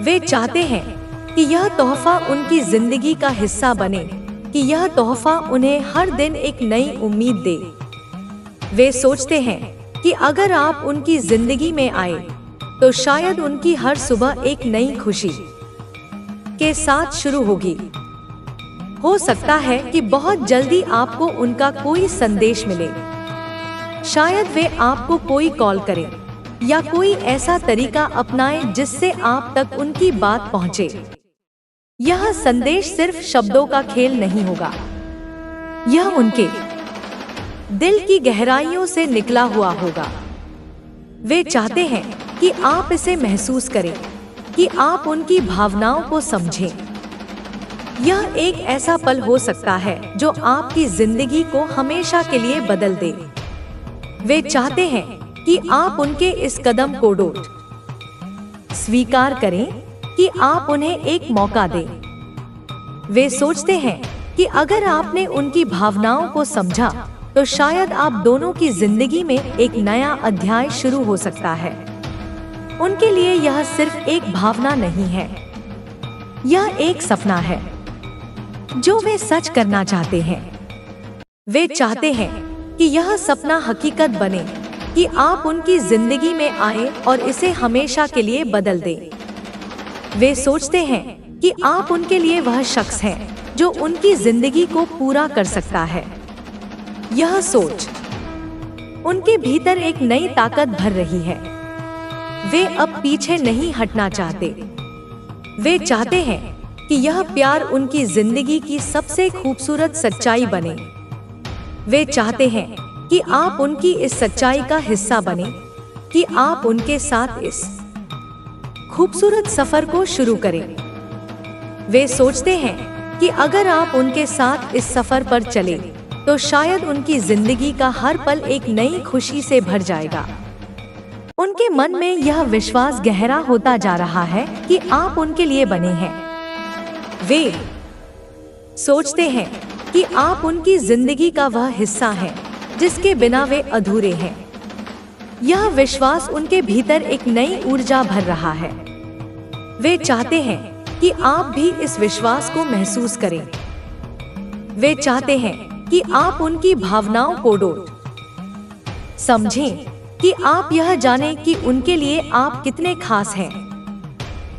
वे चाहते हैं कि यह तोहफा उनकी जिंदगी का हिस्सा बने, कि यह तोहफा उन्हें हर दिन एक नई उम्मीद दे। वे सोचते हैं कि अगर आप उनकी जिंदगी में आए तो शायद उनकी हर सुबह एक नई खुशी के साथ शुरू होगी। हो सकता है कि बहुत जल्दी आपको उनका कोई संदेश मिले। शायद वे आपको कोई कॉल करें या कोई ऐसा तरीका अपनाएं जिससे आप तक उनकी बात पहुंचे। यह संदेश सिर्फ शब्दों का खेल नहीं होगा, यह उनके दिल की गहराइयों से निकला हुआ होगा। वे चाहते हैं कि आप इसे महसूस करें, कि आप उनकी भावनाओं को समझें। यह एक ऐसा पल हो सकता है जो आपकी जिंदगी को हमेशा के लिए बदल दे। वे चाहते हैं कि आप उनके इस कदम को स्वीकार करें, कि आप उन्हें एक मौका दें। वे सोचते हैं कि अगर आपने उनकी भावनाओं को समझा तो शायद आप दोनों की जिंदगी में एक नया अध्याय शुरू हो सकता है। उनके लिए यह सिर्फ एक भावना नहीं है, यह एक सपना है जो वे सच करना चाहते हैं। वे चाहते हैं कि यह सपना हकीकत बने, कि आप उनकी जिंदगी में आए और इसे हमेशा के लिए बदल दें। वे सोचते हैं कि आप उनके लिए वह शख्स हैं जो उनकी जिंदगी को पूरा कर सकता है। यह सोच उनके भीतर एक नई ताकत भर रही है। वे अब पीछे नहीं हटना चाहते। वे चाहते हैं कि यह प्यार उनकी जिंदगी की सबसे खूबसूरत सच्चाई बने। वे चाहते हैं कि आप उनकी इस सच्चाई का हिस्सा बने, कि आप उनके साथ इस खूबसूरत सफर को शुरू करें। वे सोचते हैं कि अगर आप उनके साथ इस सफर पर चले तो शायद उनकी जिंदगी का हर पल एक नई खुशी से भर जाएगा। उनके मन में यह विश्वास गहरा होता जा रहा है कि आप उनके लिए बने हैं। वे सोचते हैं कि आप उनकी जिंदगी का वह हिस्सा हैं जिसके बिना वे अधूरे हैं। यह विश्वास उनके भीतर एक नई ऊर्जा भर रहा है। वे चाहते हैं कि आप भी इस विश्वास को महसूस करें। वे चाहते हैं कि आप उनकी भावनाओं को समझें, कि आप यह जानें कि उनके लिए आप कितने खास हैं।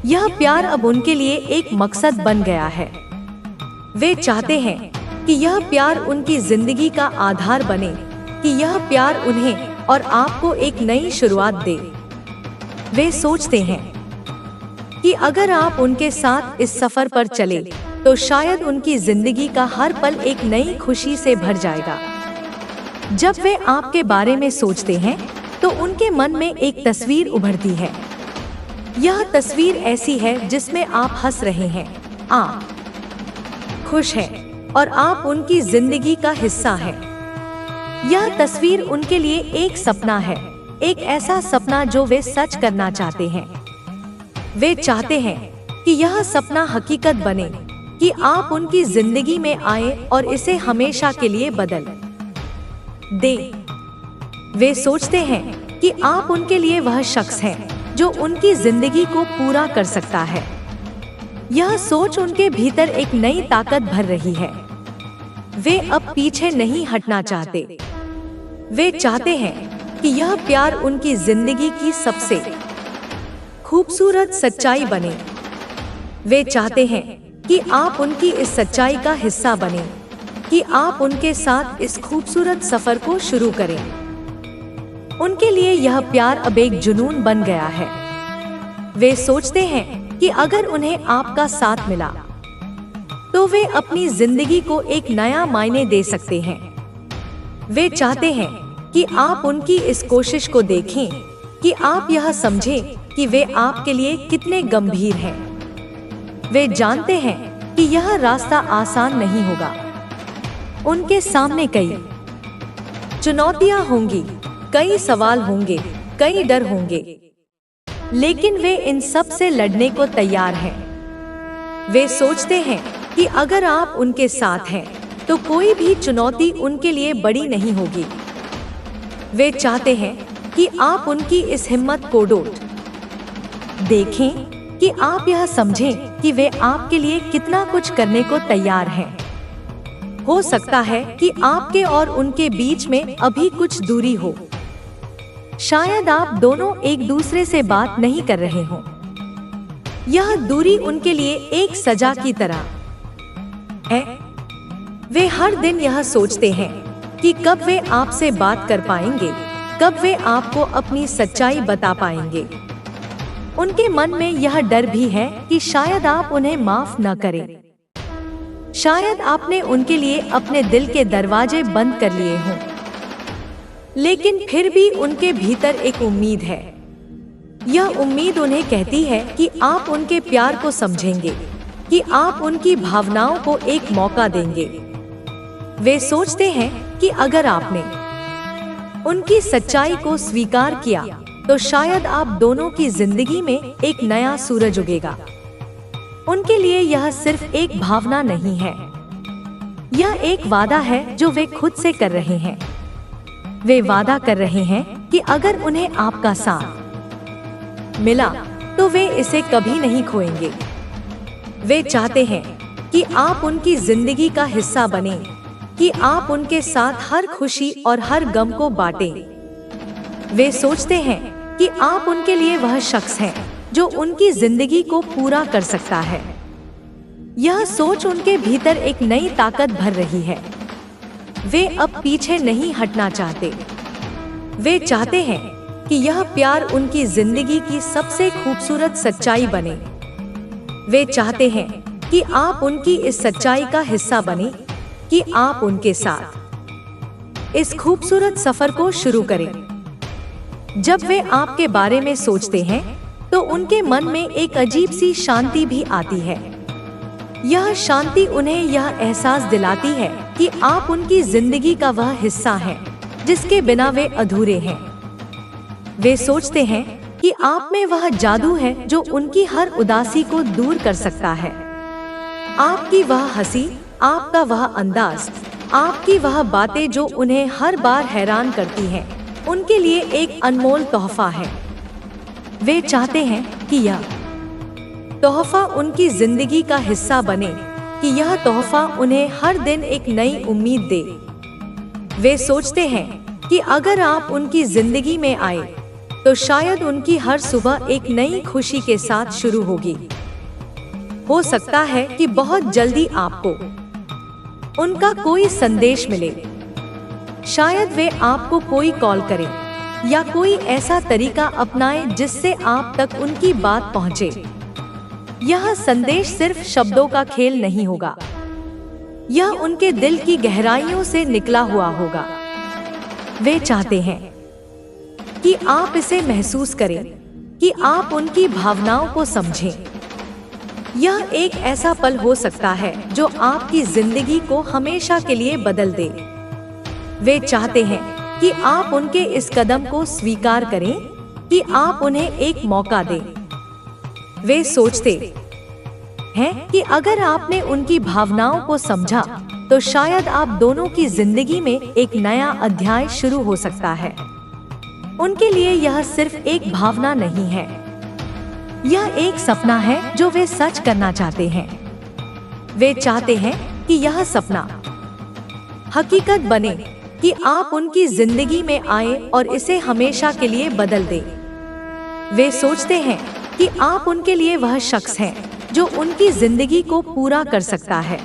यह प्यार अब उनके लिए एक मकसद बन गया है। वे चाहते हैं कि यह प्यार उनकी जिंदगी का आधार बने, कि यह प्यार उन्हें और आपको एक नई शुरुआत दे। वे सोचते हैं कि अगर आप उनके साथ इस सफर पर चले तो शायद उनकी जिंदगी का हर पल एक नई खुशी से भर जाएगा। जब वे आपके बारे में सोचते हैं तो उनके मन में एक तस्वीर उभरती है। यह तस्वीर ऐसी है जिसमें आप हंस रहे हैं, आप खुश हैं और आप उनकी जिंदगी का हिस्सा हैं। यह तस्वीर उनके लिए एक सपना है, एक ऐसा सपना जो वे सच करना चाहते हैं। वे चाहते हैं कि यह सपना हकीकत बने, कि आप उनकी जिंदगी में आए और इसे हमेशा के लिए बदल दें। वे सोचते हैं कि आप उनके लिए वह शख्स हैं जो उनकी जिंदगी को पूरा कर सकता है। यह सोच उनके भीतर एक नई ताकत भर रही है। वे अब पीछे नहीं हटना चाहते। वे चाहते हैं कि यह प्यार उनकी जिंदगी की सबसे खूबसूरत सच्चाई बने। वे चाहते हैं कि आप उनकी इस सच्चाई का हिस्सा बने, कि आप उनके साथ इस खूबसूरत सफर को शुरू करें। उनके लिए यह प्यार अब एक जुनून बन गया है। वे सोचते हैं कि अगर उन्हें आपका साथ मिला तो वे अपनी जिंदगी को एक नया मायने दे सकते हैं। वे चाहते हैं कि आप उनकी इस कोशिश को देखें, कि आप यह समझें कि वे आपके लिए कितने गंभीर हैं। वे जानते हैं कि यह रास्ता आसान नहीं होगा। उनके सामने कई चुनौतियां होंगी, कई सवाल होंगे, कई डर होंगे, लेकिन वे इन सब से लड़ने को तैयार हैं। वे सोचते हैं कि अगर आप उनके साथ हैं तो कोई भी चुनौती उनके लिए बड़ी नहीं होगी। वे चाहते हैं कि आप उनकी इस हिम्मत को देखें, कि आप यह समझें कि वे आपके लिए कितना कुछ करने को तैयार हैं। हो सकता है कि आपके और उनके बीच में अभी कुछ दूरी हो। शायद आप दोनों एक दूसरे से बात नहीं कर रहे हों। यह दूरी उनके लिए एक सजा की तरह है। वे हर दिन यह सोचते हैं कि कब वे आपसे बात कर पाएंगे, कब वे आपको अपनी सच्चाई बता पाएंगे। उनके मन में यह डर भी है कि शायद आप उन्हें माफ न करें। शायद आपने उनके लिए अपने दिल के दरवाजे बंद कर लिए हों। लेकिन फिर भी उनके भीतर एक उम्मीद है। यह उम्मीद उन्हें कहती है कि आप उनके प्यार को समझेंगे, कि आप उनकी भावनाओं को एक मौका देंगे। वे सोचते हैं कि अगर आपने उनकी सच्चाई को स्वीकार किया तो शायद आप दोनों की जिंदगी में एक नया सूरज उगेगा। उनके लिए यह सिर्फ एक भावना नहीं है, यह एक वादा है जो वे खुद से कर रहे हैं। वे वादा कर रहे हैं कि अगर उन्हें आपका साथ मिला तो वे इसे कभी नहीं खोएंगे। वे चाहते हैं कि आप उनकी जिंदगी का हिस्सा बने, कि आप उनके साथ हर खुशी और हर गम को बांटें। वे सोचते हैं कि आप उनके लिए वह शख्स हैं जो उनकी जिंदगी को पूरा कर सकता है। यह सोच उनके भीतर एक नई ताकत भर रही है। वे अब पीछे नहीं हटना चाहते। वे चाहते हैं कि यह प्यार उनकी जिंदगी की सबसे खूबसूरत सच्चाई बने। वे चाहते हैं कि आप उनकी इस सच्चाई का हिस्सा बने, कि आप उनके साथ इस खूबसूरत सफर को शुरू करें। जब वे आपके बारे में सोचते हैं तो उनके मन में एक अजीब सी शांति भी आती है। यह शांति उन्हें यह एहसास दिलाती है कि आप उनकी जिंदगी का वह हिस्सा हैं जिसके बिना वे अधूरे हैं। वे सोचते हैं कि आप में वह जादू है जो उनकी हर उदासी को दूर कर सकता है। आपकी वह हंसी, आपका वह अंदाज, आपकी वह बातें जो उन्हें हर बार हैरान करती हैं, उनके लिए एक अनमोल तोहफा है। वे चाहते हैं कि यह तोहफा उनकी जिंदगी का हिस्सा बने, कि यह तोहफा उन्हें हर दिन एक नई उम्मीद दे। वे सोचते हैं कि अगर आप उनकी जिंदगी में आए तो शायद उनकी हर सुबह एक नई खुशी के साथ शुरू होगी। हो सकता है कि बहुत जल्दी आपको उनका कोई संदेश मिले। शायद वे आपको कोई कॉल करें या कोई ऐसा तरीका अपनाएं जिससे आप तक उनकी बात पहुंचे। यह संदेश सिर्फ शब्दों का खेल नहीं होगा, यह उनके दिल की गहराइयों से निकला हुआ होगा। वे चाहते हैं कि आप इसे महसूस करें, कि आप उनकी भावनाओं को समझें। यह एक ऐसा पल हो सकता है जो आपकी जिंदगी को हमेशा के लिए बदल दे। वे चाहते हैं कि आप उनके इस कदम को स्वीकार करें, कि आप उन्हें एक मौका दें। वे सोचते हैं कि अगर आपने उनकी भावनाओं को समझा तो शायद आप दोनों की जिंदगी में एक नया अध्याय शुरू हो सकता है। उनके लिए यह सिर्फ एक भावना नहीं है, यह एक सपना है जो वे सच करना चाहते हैं। वे चाहते हैं कि यह सपना हकीकत बने, कि आप उनकी जिंदगी में आए और इसे हमेशा के लिए बदल दें। वे सोचते हैं कि आप उनके लिए वह शख्स हैं जो उनकी जिंदगी को पूरा कर सकता है।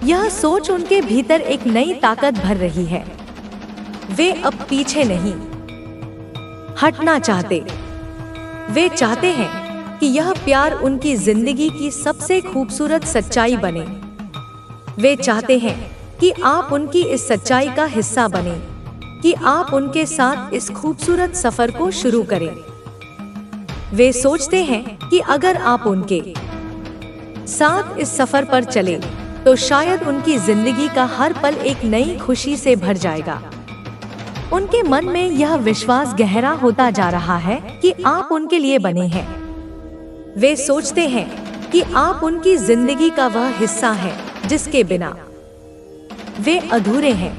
यह सोच उनके भीतर एक नई ताकत भर रही है। वे अब पीछे नहीं हटना चाहते। वे चाहते हैं कि यह प्यार उनकी जिंदगी की सबसे खूबसूरत सच्चाई बने। वे चाहते हैं कि आप उनकी इस सच्चाई का हिस्सा बने, कि आप उनके साथ इस खूबसूरत सफर को शुरू करें। वे सोचते हैं कि अगर आप उनके साथ इस सफर पर चले तो शायद उनकी जिंदगी का हर पल एक नई खुशी से भर जाएगा। उनके मन में यह विश्वास गहरा होता जा रहा है कि आप उनके लिए बने हैं। वे सोचते हैं कि आप उनकी जिंदगी का वह हिस्सा हैं जिसके बिना वे अधूरे हैं।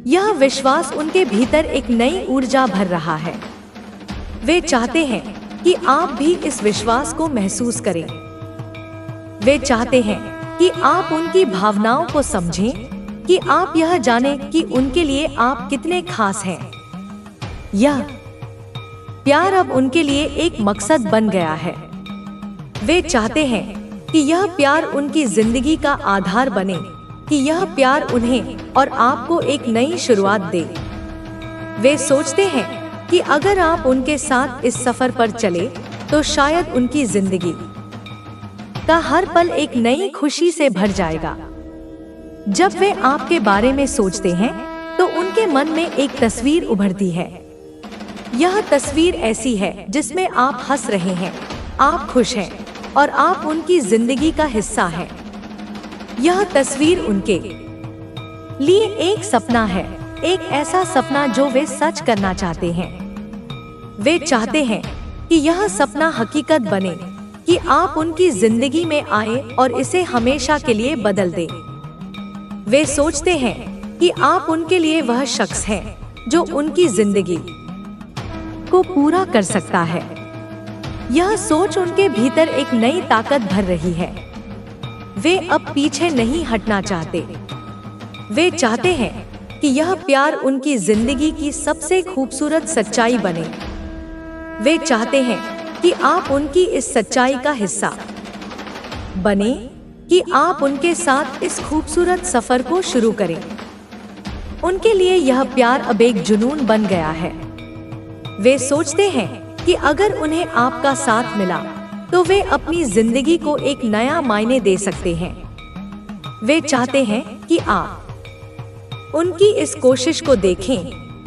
यह विश्वास उनके भीतर एक नई ऊर्जा भर रहा है। वे चाहते हैं कि आप भी इस विश्वास को महसूस करें। वे चाहते हैं कि आप उनकी भावनाओं को समझें, कि आप यह जानें कि उनके लिए आप कितने खास हैं। यह प्यार अब उनके लिए एक मकसद बन गया है। वे चाहते हैं कि यह प्यार उनकी जिंदगी का आधार बने, कि यह प्यार उन्हें और आपको एक नई शुरुआत दे। वे सोचते हैं कि अगर आप उनके साथ इस सफर पर चले तो शायद उनकी जिंदगी का हर पल एक नई खुशी से भर जाएगा। जब वे आपके बारे में सोचते हैं तो उनके मन में एक तस्वीर उभरती है। यह तस्वीर ऐसी है जिसमें आप हंस रहे हैं, आप खुश हैं और आप उनकी जिंदगी का हिस्सा हैं। यह तस्वीर उनके लिए एक सपना है, एक ऐसा सपना जो वे सच करना चाहते हैं। वे चाहते हैं कि यह सपना हकीकत बने, कि आप उनकी जिंदगी में आए और इसे हमेशा के लिए बदल दें। वे सोचते हैं कि आप उनके लिए वह शख्स हैं जो उनकी जिंदगी को पूरा कर सकता है। यह सोच उनके भीतर एक नई ताकत भर रही है। वे अब पीछे नहीं हटना चाहते। वे चाहते हैं कि यह प्यार उनकी जिंदगी की सबसे खूबसूरत सच्चाई बने। वे चाहते हैं कि आप उनकी इस सच्चाई का हिस्सा बने, कि आप उनके साथ इस खूबसूरत सफर को शुरू करें। उनके लिए यह प्यार अब एक जुनून बन गया है। वे सोचते हैं कि अगर उन्हें आपका साथ मिला तो वे अपनी जिंदगी को एक नया मायने दे सकते हैं। वे चाहते हैं कि आप उनकी इस कोशिश को देखें,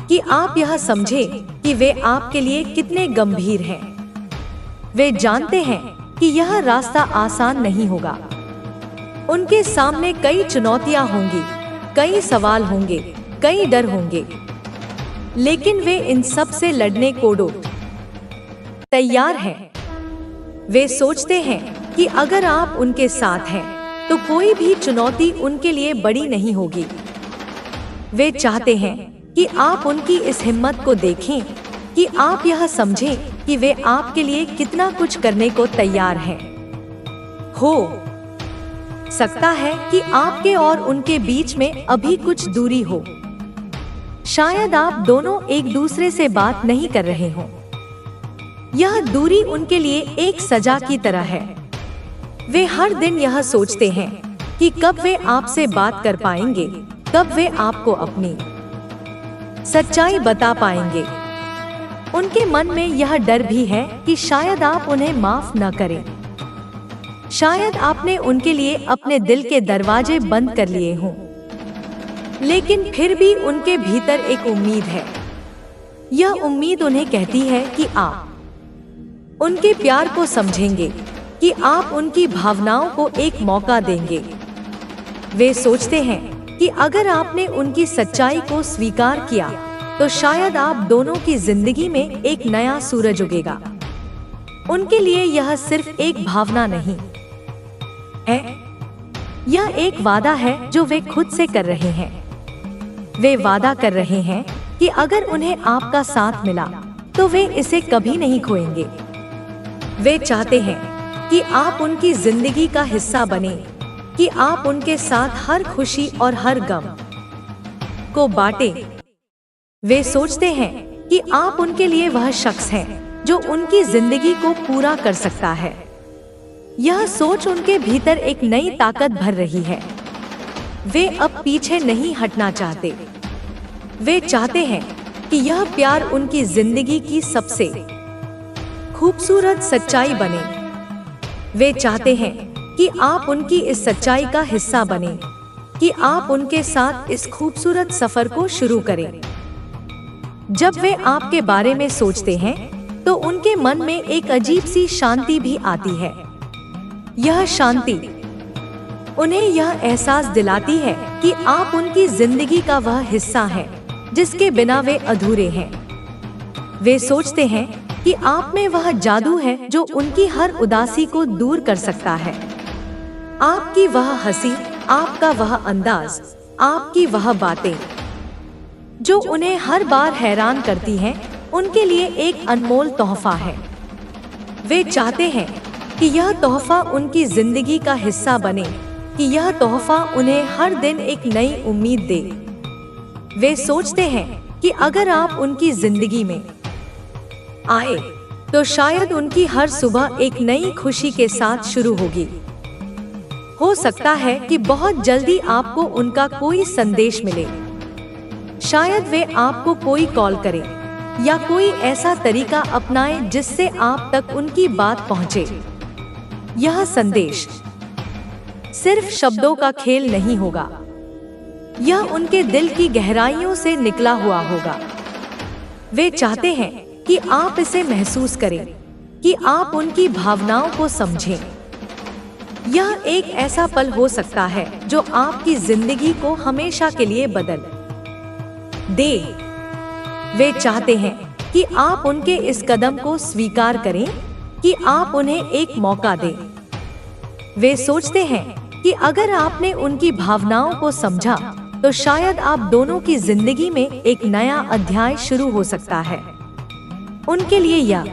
कि आप यह समझें कि वे आपके लिए कितने गंभीर हैं। वे जानते हैं कि यह रास्ता आसान नहीं होगा। उनके सामने कई चुनौतियां होंगी, कई सवाल होंगे, कई डर होंगे, लेकिन वे इन सब से लड़ने को तैयार हैं। वे सोचते हैं कि अगर आप उनके साथ हैं तो कोई भी चुनौती उनके लिए बड़ी नहीं होगी। वे चाहते हैं कि आप उनकी इस हिम्मत को देखें, कि आप यह समझें कि वे आपके लिए कितना कुछ करने को तैयार हैं। हो सकता है कि आपके और उनके बीच में अभी कुछ दूरी हो। शायद आप दोनों एक दूसरे से बात नहीं कर रहे हों। यह दूरी उनके लिए एक सजा की तरह है। वे हर दिन यह सोचते हैं कि कब वे आपसे बात कर पाएंगे, कब वे आपको अपनी सच्चाई बता पाएंगे। उनके मन में यह डर भी है कि शायद आप उन्हें माफ न करें। शायद आपने उनके लिए अपने दिल के दरवाजे बंद कर लिए हों, लेकिन फिर भी उनके भीतर एक उम्मीद है। यह उम्मीद उन्हें कहती है कि आप उनके प्यार को समझेंगे, कि आप उनकी भावनाओं को एक मौका देंगे। वे सोचते हैं कि अगर आपने उनकी सच्चाई को स्वीकार किया तो शायद आप दोनों की जिंदगी में एक नया सूरज उगेगा। उनके लिए यह सिर्फ एक भावना नहीं है, यह एक वादा है जो वे खुद से कर रहे हैं। वे वादा कर रहे हैं कि अगर उन्हें आपका साथ मिला तो वे इसे कभी नहीं खोएंगे। वे चाहते हैं कि आप उनकी जिंदगी का हिस्सा बने, कि आप उनके साथ हर खुशी और हर गम को बांटें। वे सोचते हैं कि आप उनके लिए वह शख्स हैं जो उनकी जिंदगी को पूरा कर सकता है। यह सोच उनके भीतर एक नई ताकत भर रही है। वे अब पीछे नहीं हटना चाहते। वे चाहते हैं कि यह प्यार उनकी जिंदगी की सबसे खूबसूरत सच्चाई बने। वे चाहते हैं कि आप उनकी इस सच्चाई का हिस्सा बने, कि आप उनके साथ इस खूबसूरत सफर को शुरू करें। जब वे आपके बारे में सोचते हैं तो उनके मन में एक अजीब सी शांति भी आती है। यह शांति उन्हें यह एहसास दिलाती है कि आप उनकी जिंदगी का वह हिस्सा हैं जिसके बिना वे अधूरे हैं। वे सोचते हैं कि आप में वह जादू है जो उनकी हर उदासी को दूर कर सकता है। आपकी वह हंसी, आपका वह अंदाज, आपकी वह बातें जो उन्हें हर बार हैरान करती हैं, उनके लिए एक अनमोल तोहफा है। वे चाहते हैं कि यह तोहफा उनकी जिंदगी का हिस्सा बने, कि यह तोहफा उन्हें हर दिन एक नई उम्मीद दे। वे सोचते हैं कि अगर आप उनकी जिंदगी में आए तो शायद उनकी हर सुबह एक नई खुशी के साथ शुरू होगी। हो सकता है कि बहुत जल्दी आपको उनका कोई संदेश मिले। शायद वे आपको कोई कॉल करें या कोई ऐसा तरीका अपनाएं जिससे आप तक उनकी बात पहुंचे। यह संदेश सिर्फ शब्दों का खेल नहीं होगा, यह उनके दिल की गहराइयों से निकला हुआ होगा। वे चाहते हैं कि आप इसे महसूस करें, कि आप उनकी भावनाओं को समझें। यह एक ऐसा पल हो सकता है जो आपकी जिंदगी को हमेशा के लिए बदल दे। वे चाहते हैं कि आप उनके इस कदम को स्वीकार करें, कि आप उन्हें एक मौका दें। वे सोचते हैं कि अगर आपने उनकी भावनाओं को समझा तो शायद आप दोनों की जिंदगी में एक नया अध्याय शुरू हो सकता है। उनके लिए यह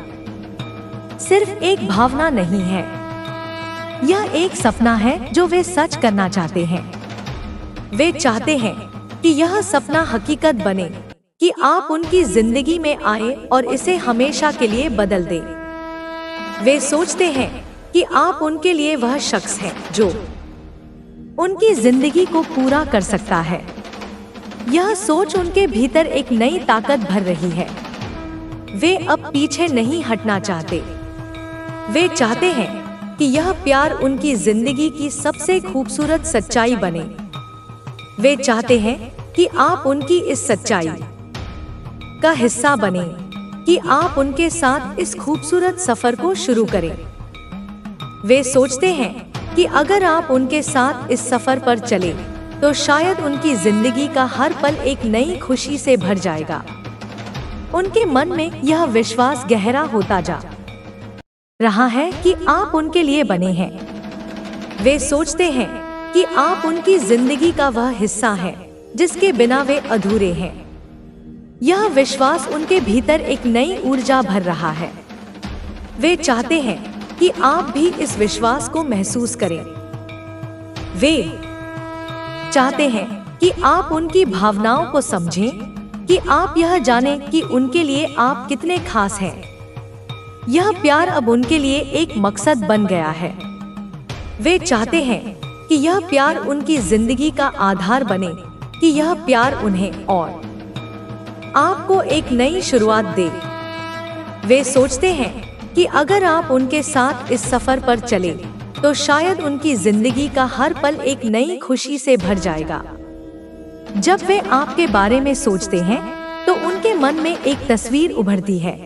सिर्फ एक भावना नहीं है, यह एक सपना है जो वे सच करना चाहते हैं। वे चाहते हैं कि यह सपना हकीकत बने, कि आप उनकी जिंदगी में आए और इसे हमेशा के लिए बदल दें। वे सोचते हैं कि आप उनके लिए वह शख्स हैं जो उनकी जिंदगी को पूरा कर सकता है। यह सोच उनके भीतर एक नई ताकत भर रही है। वे अब पीछे नहीं हटना चाहते। वे चाहते हैं कि यह प्यार उनकी जिंदगी की सबसे खूबसूरत सच्चाई बने। वे चाहते हैं कि आप उनकी इस सच्चाई का हिस्सा बने, कि आप उनके साथ इस खूबसूरत सफर को शुरू करें। वे सोचते हैं कि अगर आप उनके साथ इस सफर पर चले तो शायद उनकी जिंदगी का हर पल एक नई खुशी से भर जाएगा। उनके मन में यह विश्वास गहरा होता जा रहा है कि आप उनके लिए बने हैं। वे सोचते हैं कि आप उनकी जिंदगी का वह हिस्सा हैं जिसके बिना वे अधूरे हैं। यह विश्वास उनके भीतर एक नई ऊर्जा भर रहा है। वे चाहते हैं कि आप भी इस विश्वास को महसूस करें। वे चाहते हैं कि आप उनकी भावनाओं को समझें, कि आप यह जानें कि उनके लिए आप कितने खास हैं। यह प्यार अब उनके लिए एक मकसद बन गया है। वे चाहते हैं कि यह प्यार उनकी जिंदगी का आधार बने, कि यह प्यार उन्हें और आपको एक नई शुरुआत दे। वे सोचते हैं कि अगर आप उनके साथ इस सफर पर चले तो शायद उनकी जिंदगी का हर पल एक नई खुशी से भर जाएगा। जब वे आपके बारे में सोचते हैं तो उनके मन में एक तस्वीर उभरती है।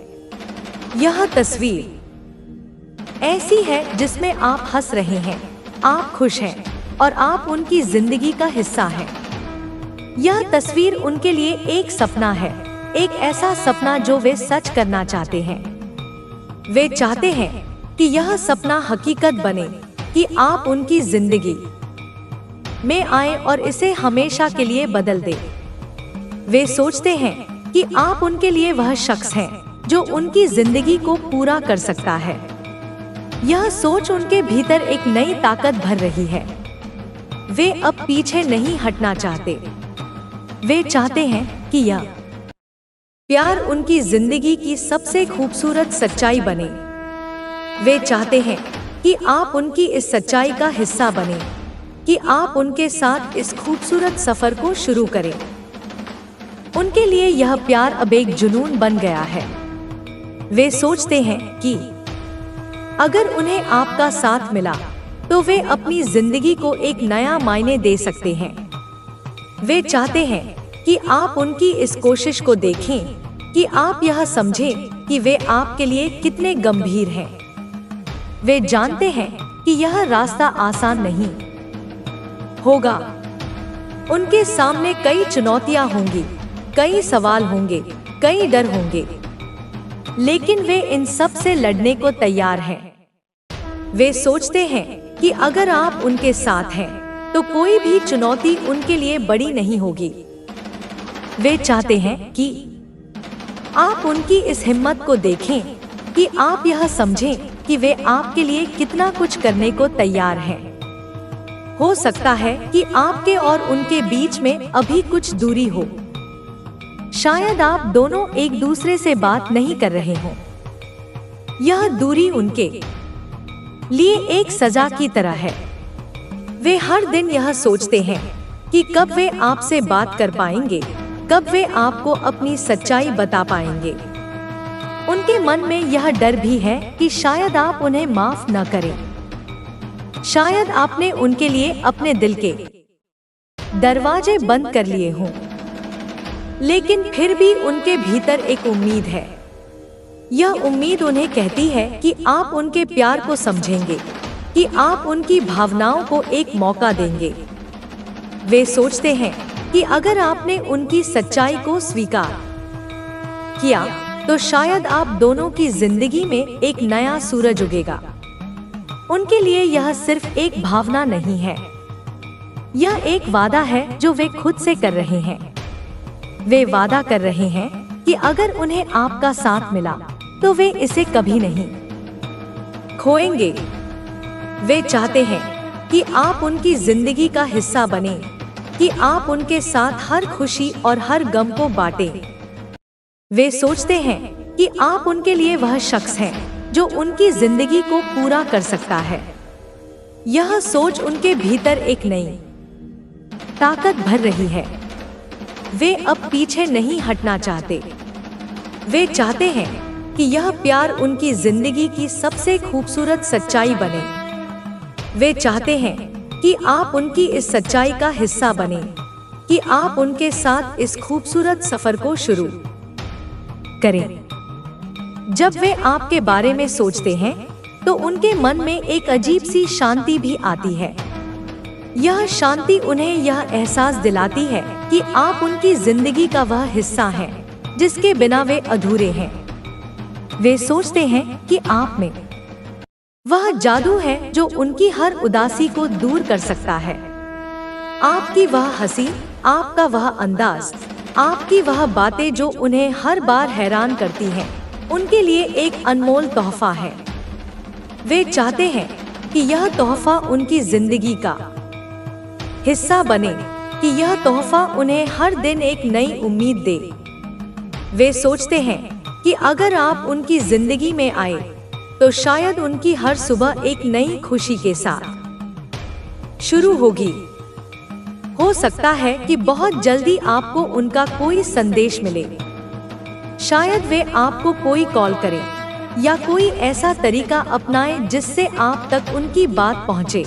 यह तस्वीर ऐसी है जिसमें आप हंस रहे हैं, आप खुश हैं और आप उनकी जिंदगी का हिस्सा हैं। यह तस्वीर उनके लिए एक सपना है, एक ऐसा सपना जो वे सच करना चाहते हैं। वे चाहते हैं कि यह सपना हकीकत बने, कि आप उनकी जिंदगी में आए और इसे हमेशा के लिए बदल दें। वे सोचते हैं कि आप उनके लिए वह शख्स हैं जो उनकी जिंदगी को पूरा कर सकता है। यह सोच उनके भीतर एक नई ताकत भर रही है। वे अब पीछे नहीं हटना चाहते। वे चाहते हैं कि यह प्यार उनकी जिंदगी की सबसे खूबसूरत सच्चाई बने। वे चाहते हैं कि आप उनकी इस सच्चाई का हिस्सा बने, कि आप उनके साथ इस खूबसूरत सफर को शुरू करें। उनके लिए यह प्यार अब एक जुनून बन गया है। वे सोचते हैं कि अगर उन्हें आपका साथ मिला तो वे अपनी जिंदगी को एक नया मायने दे सकते हैं। वे चाहते हैं कि आप उनकी इस कोशिश को देखें कि आप यह समझें कि वे आपके लिए कितने गंभीर हैं। वे जानते हैं कि यह रास्ता आसान नहीं होगा। उनके सामने कई चुनौतियां होंगी, कई सवाल होंगे, कई डर होंगे, लेकिन वे इन सब से लड़ने को तैयार हैं। वे सोचते हैं कि अगर आप उनके साथ हैं तो कोई भी चुनौती उनके लिए बड़ी नहीं होगी। वे चाहते हैं कि आप उनकी इस हिम्मत को देखें कि आप यह समझें कि वे आपके लिए कितना कुछ करने को तैयार हैं। हो सकता है कि आपके और उनके बीच में अभी कुछ दूरी हो। शायद आप दोनों एक दूसरे से बात नहीं कर रहे हो। यह दूरी उनके लिए एक सजा की तरह है। वे हर दिन यह सोचते हैं कि कब वे आपसे बात कर पाएंगे, कब वे आपको अपनी सच्चाई बता पाएंगे। उनके मन में यह डर भी है कि शायद आप उन्हें माफ न करें। शायद आपने उनके लिए अपने दिल के दरवाजे बंद कर लिए हों, लेकिन फिर भी उनके भीतर एक उम्मीद है। यह उम्मीद उन्हें कहती है कि आप उनके प्यार को समझेंगे, कि आप उनकी भावनाओं को एक मौका देंगे। वे सोचते हैं कि अगर आपने उनकी सच्चाई को स्वीकार किया तो शायद आप दोनों की जिंदगी में एक नया सूरज उगेगा। उनके लिए यह सिर्फ एक भावना नहीं है, यह एक वादा है जो वे खुद से कर रहे हैं। वे वादा कर रहे हैं कि अगर उन्हें आपका साथ मिला तो वे इसे कभी नहीं खोएंगे। वे चाहते हैं कि आप उनकी जिंदगी का हिस्सा बने, कि आप उनके साथ हर खुशी और हर गम को बांटें। वे सोचते हैं कि आप उनके लिए वह शख्स हैं जो उनकी जिंदगी को पूरा कर सकता है। यह सोच उनके भीतर एक नई ताकत भर रही है। वे अब पीछे नहीं हटना चाहते। वे चाहते हैं कि यह प्यार उनकी जिंदगी की सबसे खूबसूरत सच्चाई बने। वे चाहते हैं कि आप उनकी इस सच्चाई का हिस्सा बने, कि आप उनके साथ इस खूबसूरत सफर को शुरू करें। जब वे आपके बारे में सोचते हैं तो उनके मन में एक अजीब सी शांति भी आती है। यह शांति उन्हें यह एहसास दिलाती है कि आप उनकी जिंदगी का वह हिस्सा हैं जिसके बिना वे अधूरे हैं। वे सोचते हैं कि आप में वह जादू है जो उनकी हर उदासी को दूर कर सकता है। आपकी वह हंसी, आपका वह अंदाज, आपकी वह बातें जो उन्हें हर बार हैरान करती हैं, उनके लिए एक अनमोल तोहफा है। वे चाहते हैं कि यह तोहफा उनकी जिंदगी का हिस्सा बने, कि यह तोहफा उन्हें हर दिन एक नई उम्मीद दे। वे सोचते हैं कि अगर आप उनकी जिंदगी में आए तो शायद उनकी हर सुबह एक नई खुशी के साथ शुरू होगी। हो सकता है कि बहुत जल्दी आपको उनका कोई संदेश मिले। शायद वे आपको कोई कॉल करें या कोई ऐसा तरीका अपनाएं जिससे आप तक उनकी बात पहुंचे।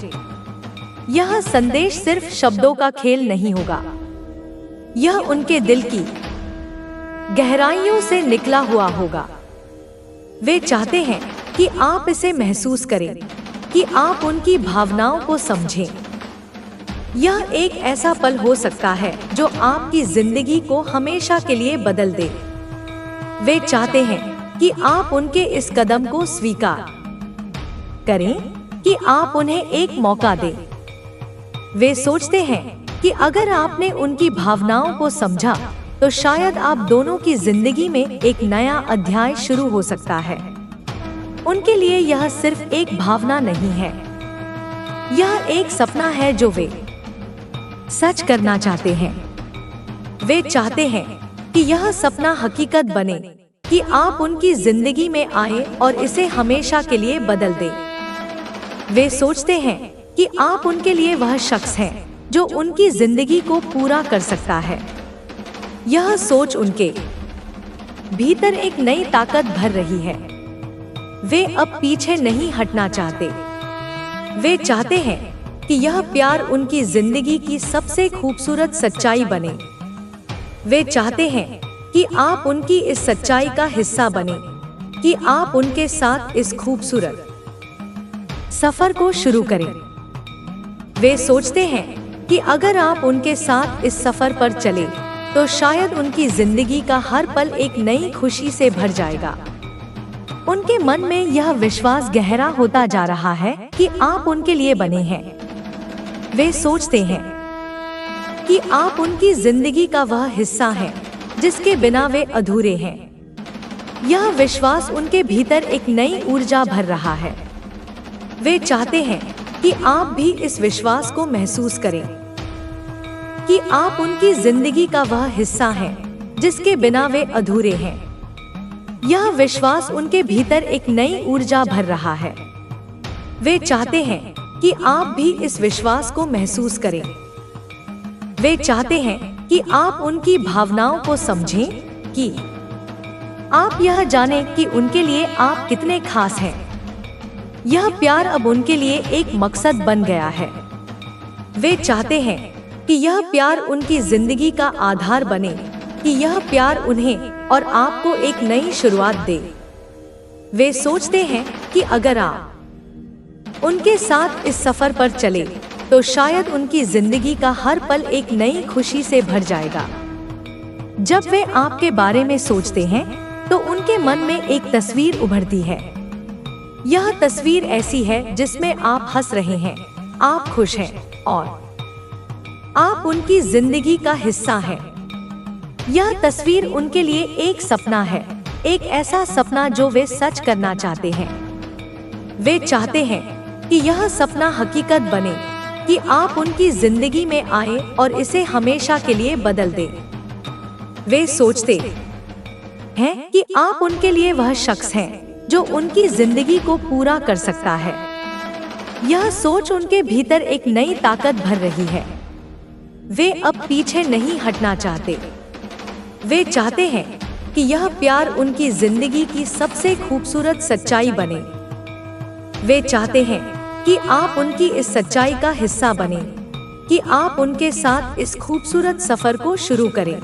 यह संदेश सिर्फ शब्दों का खेल नहीं होगा, यह उनके दिल की गहराइयों से निकला हुआ होगा। वे चाहते हैं कि आप इसे महसूस करें, कि आप उनकी भावनाओं को समझें। यह एक ऐसा पल हो सकता है जो आपकी जिंदगी को हमेशा के लिए बदल दे। वे चाहते हैं कि आप उनके इस कदम को स्वीकार करें, कि आप उन्हें एक मौका दें। वे सोचते हैं कि अगर आपने उनकी भावनाओं को समझा तो शायद आप दोनों की जिंदगी में एक नया अध्याय शुरू हो सकता है। उनके लिए यह सिर्फ एक भावना नहीं है, यह एक सपना है जो वे सच करना चाहते हैं। वे चाहते हैं कि यह सपना हकीकत बने, कि आप उनकी जिंदगी में आए और इसे हमेशा के लिए बदल दें। वे सोचते हैं कि आप उनके लिए वह शख्स हैं जो उनकी जिंदगी को पूरा कर सकता है। यह सोच उनके भीतर एक नई ताकत भर रही है। वे अब पीछे नहीं हटना चाहते। वे चाहते हैं कि यह प्यार उनकी जिंदगी की सबसे खूबसूरत सच्चाई बने। वे चाहते हैं कि आप उनकी इस सच्चाई का हिस्सा बने, कि आप उनके साथ इस खूबसूरत सफर को शुरू करें। वे सोचते हैं कि अगर आप उनके साथ इस सफर पर चले तो शायद उनकी जिंदगी का हर पल एक नई खुशी से भर जाएगा। उनके मन में यह विश्वास गहरा होता जा रहा है कि आप उनके लिए बने हैं। वे सोचते हैं कि आप उनकी जिंदगी का वह हिस्सा हैं जिसके बिना वे अधूरे हैं। यह विश्वास उनके भीतर एक नई ऊर्जा भर रहा है। वे चाहते हैं कि आप भी इस विश्वास को महसूस करें कि आप उनकी जिंदगी का वह हिस्सा हैं जिसके बिना वे अधूरे हैं। यह विश्वास उनके भीतर एक नई ऊर्जा भर रहा है। वे चाहते हैं कि आप भी इस विश्वास को महसूस करें। वे चाहते हैं कि आप उनकी भावनाओं को समझें, कि आप यह जानें कि उनके लिए आप कितने खास हैं। यह प्यार अब उनके लिए एक मकसद बन गया है। वे चाहते हैं कि यह प्यार उनकी जिंदगी का आधार बने, कि यह प्यार उन्हें और आपको एक नई शुरुआत दे। वे सोचते हैं कि अगर आप उनके साथ इस सफर पर चले तो शायद उनकी जिंदगी का हर पल एक नई खुशी से भर जाएगा। जब वे आपके बारे में सोचते हैं तो उनके मन में एक तस्वीर उभरती है। यह तस्वीर ऐसी है जिसमें आप हंस रहे हैं, आप खुश हैं और आप उनकी जिंदगी का हिस्सा हैं। यह तस्वीर उनके लिए एक सपना है, एक ऐसा सपना जो वे सच करना चाहते हैं। वे चाहते हैं कि यह सपना हकीकत बने, कि आप उनकी जिंदगी में आए और इसे हमेशा के लिए बदल दें। वे सोचते हैं कि आप उनके लिए वह शख्स हैं जो उनकी जिंदगी को पूरा कर सकता है। यह सोच उनके भीतर एक नई ताकत भर रही है। वे अब पीछे नहीं हटना चाहते। वे चाहते हैं कि यह प्यार उनकी जिंदगी की सबसे खूबसूरत सच्चाई बने। वे चाहते हैं कि आप उनकी इस सच्चाई का हिस्सा बने, कि आप उनके साथ इस खूबसूरत सफर को शुरू करें।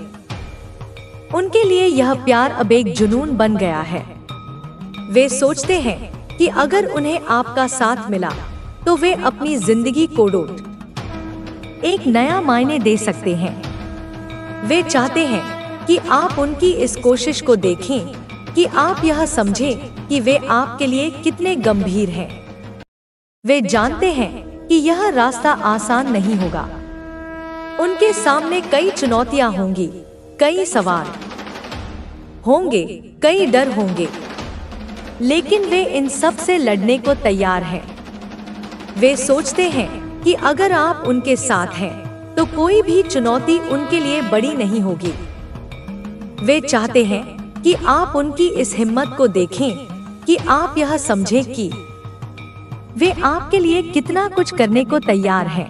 उनके लिए यह प्यार अब एक जुनून बन गया है। वे सोचते हैं कि अगर उन्हें आपका साथ मिला तो वे अपनी जिंदगी को एक नया मायने दे सकते हैं। वे चाहते हैं कि आप उनकी इस कोशिश को देखें, कि आप यह समझें कि वे आपके लिए कितने गंभीर हैं। वे जानते हैं कि यह रास्ता आसान नहीं होगा। उनके सामने कई चुनौतियां होंगी, कई सवाल होंगे, कई डर होंगे, लेकिन वे इन सब से लड़ने को तैयार हैं। वे सोचते हैं कि अगर आप उनके साथ हैं तो कोई भी चुनौती उनके लिए बड़ी नहीं होगी। वे चाहते हैं कि आप उनकी इस हिम्मत को देखें, कि आप यह समझें कि वे आपके लिए कितना कुछ करने को तैयार हैं।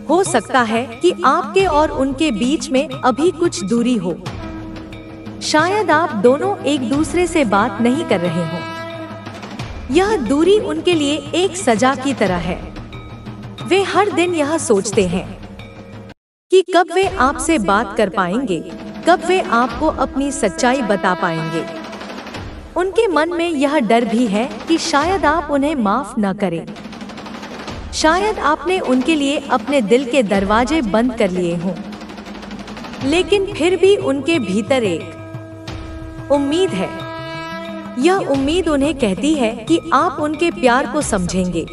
हो सकता है कि आपके और उनके बीच में अभी कुछ दूरी हो। शायद आप दोनों एक दूसरे से बात नहीं कर रहे हो। यह दूरी उनके लिए एक सजा की तरह है। वे हर दिन यह सोचते हैं कि कब वे आपसे बात कर पाएंगे, कब वे आपको अपनी सच्चाई बता पाएंगे। उनके मन में यह डर भी है कि शायद आप उन्हें माफ न करें। शायद आपने उनके लिए अपने दिल के दरवाजे बंद कर लिए हों, लेकिन फिर भी उनके भीतर एक उम्मीद है। यह उम्मीद उन्हें कहती है कि आप उनके प्यार को समझेंगे,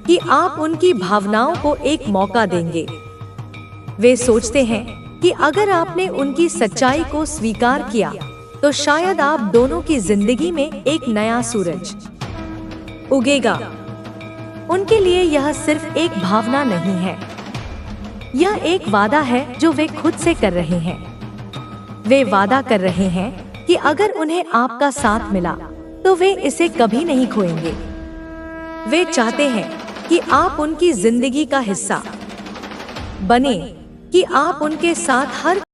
कि आप उनकी भावनाओं को एक मौका देंगे। वे सोचते हैं कि अगर आपने उनकी सच्चाई को स्वीकार किया तो शायद आप दोनों की जिंदगी में एक नया सूरज उगेगा। उनके लिए यह सिर्फ एक भावना नहीं है, यह एक वादा है जो वे खुद से कर रहे हैं। वे वादा कर रहे हैं कि अगर उन्हें आपका साथ मिला तो वे इसे कभी नहीं खोएंगे। वे चाहते हैं कि आप उनकी जिंदगी का हिस्सा बने, कि आप उनके साथ हर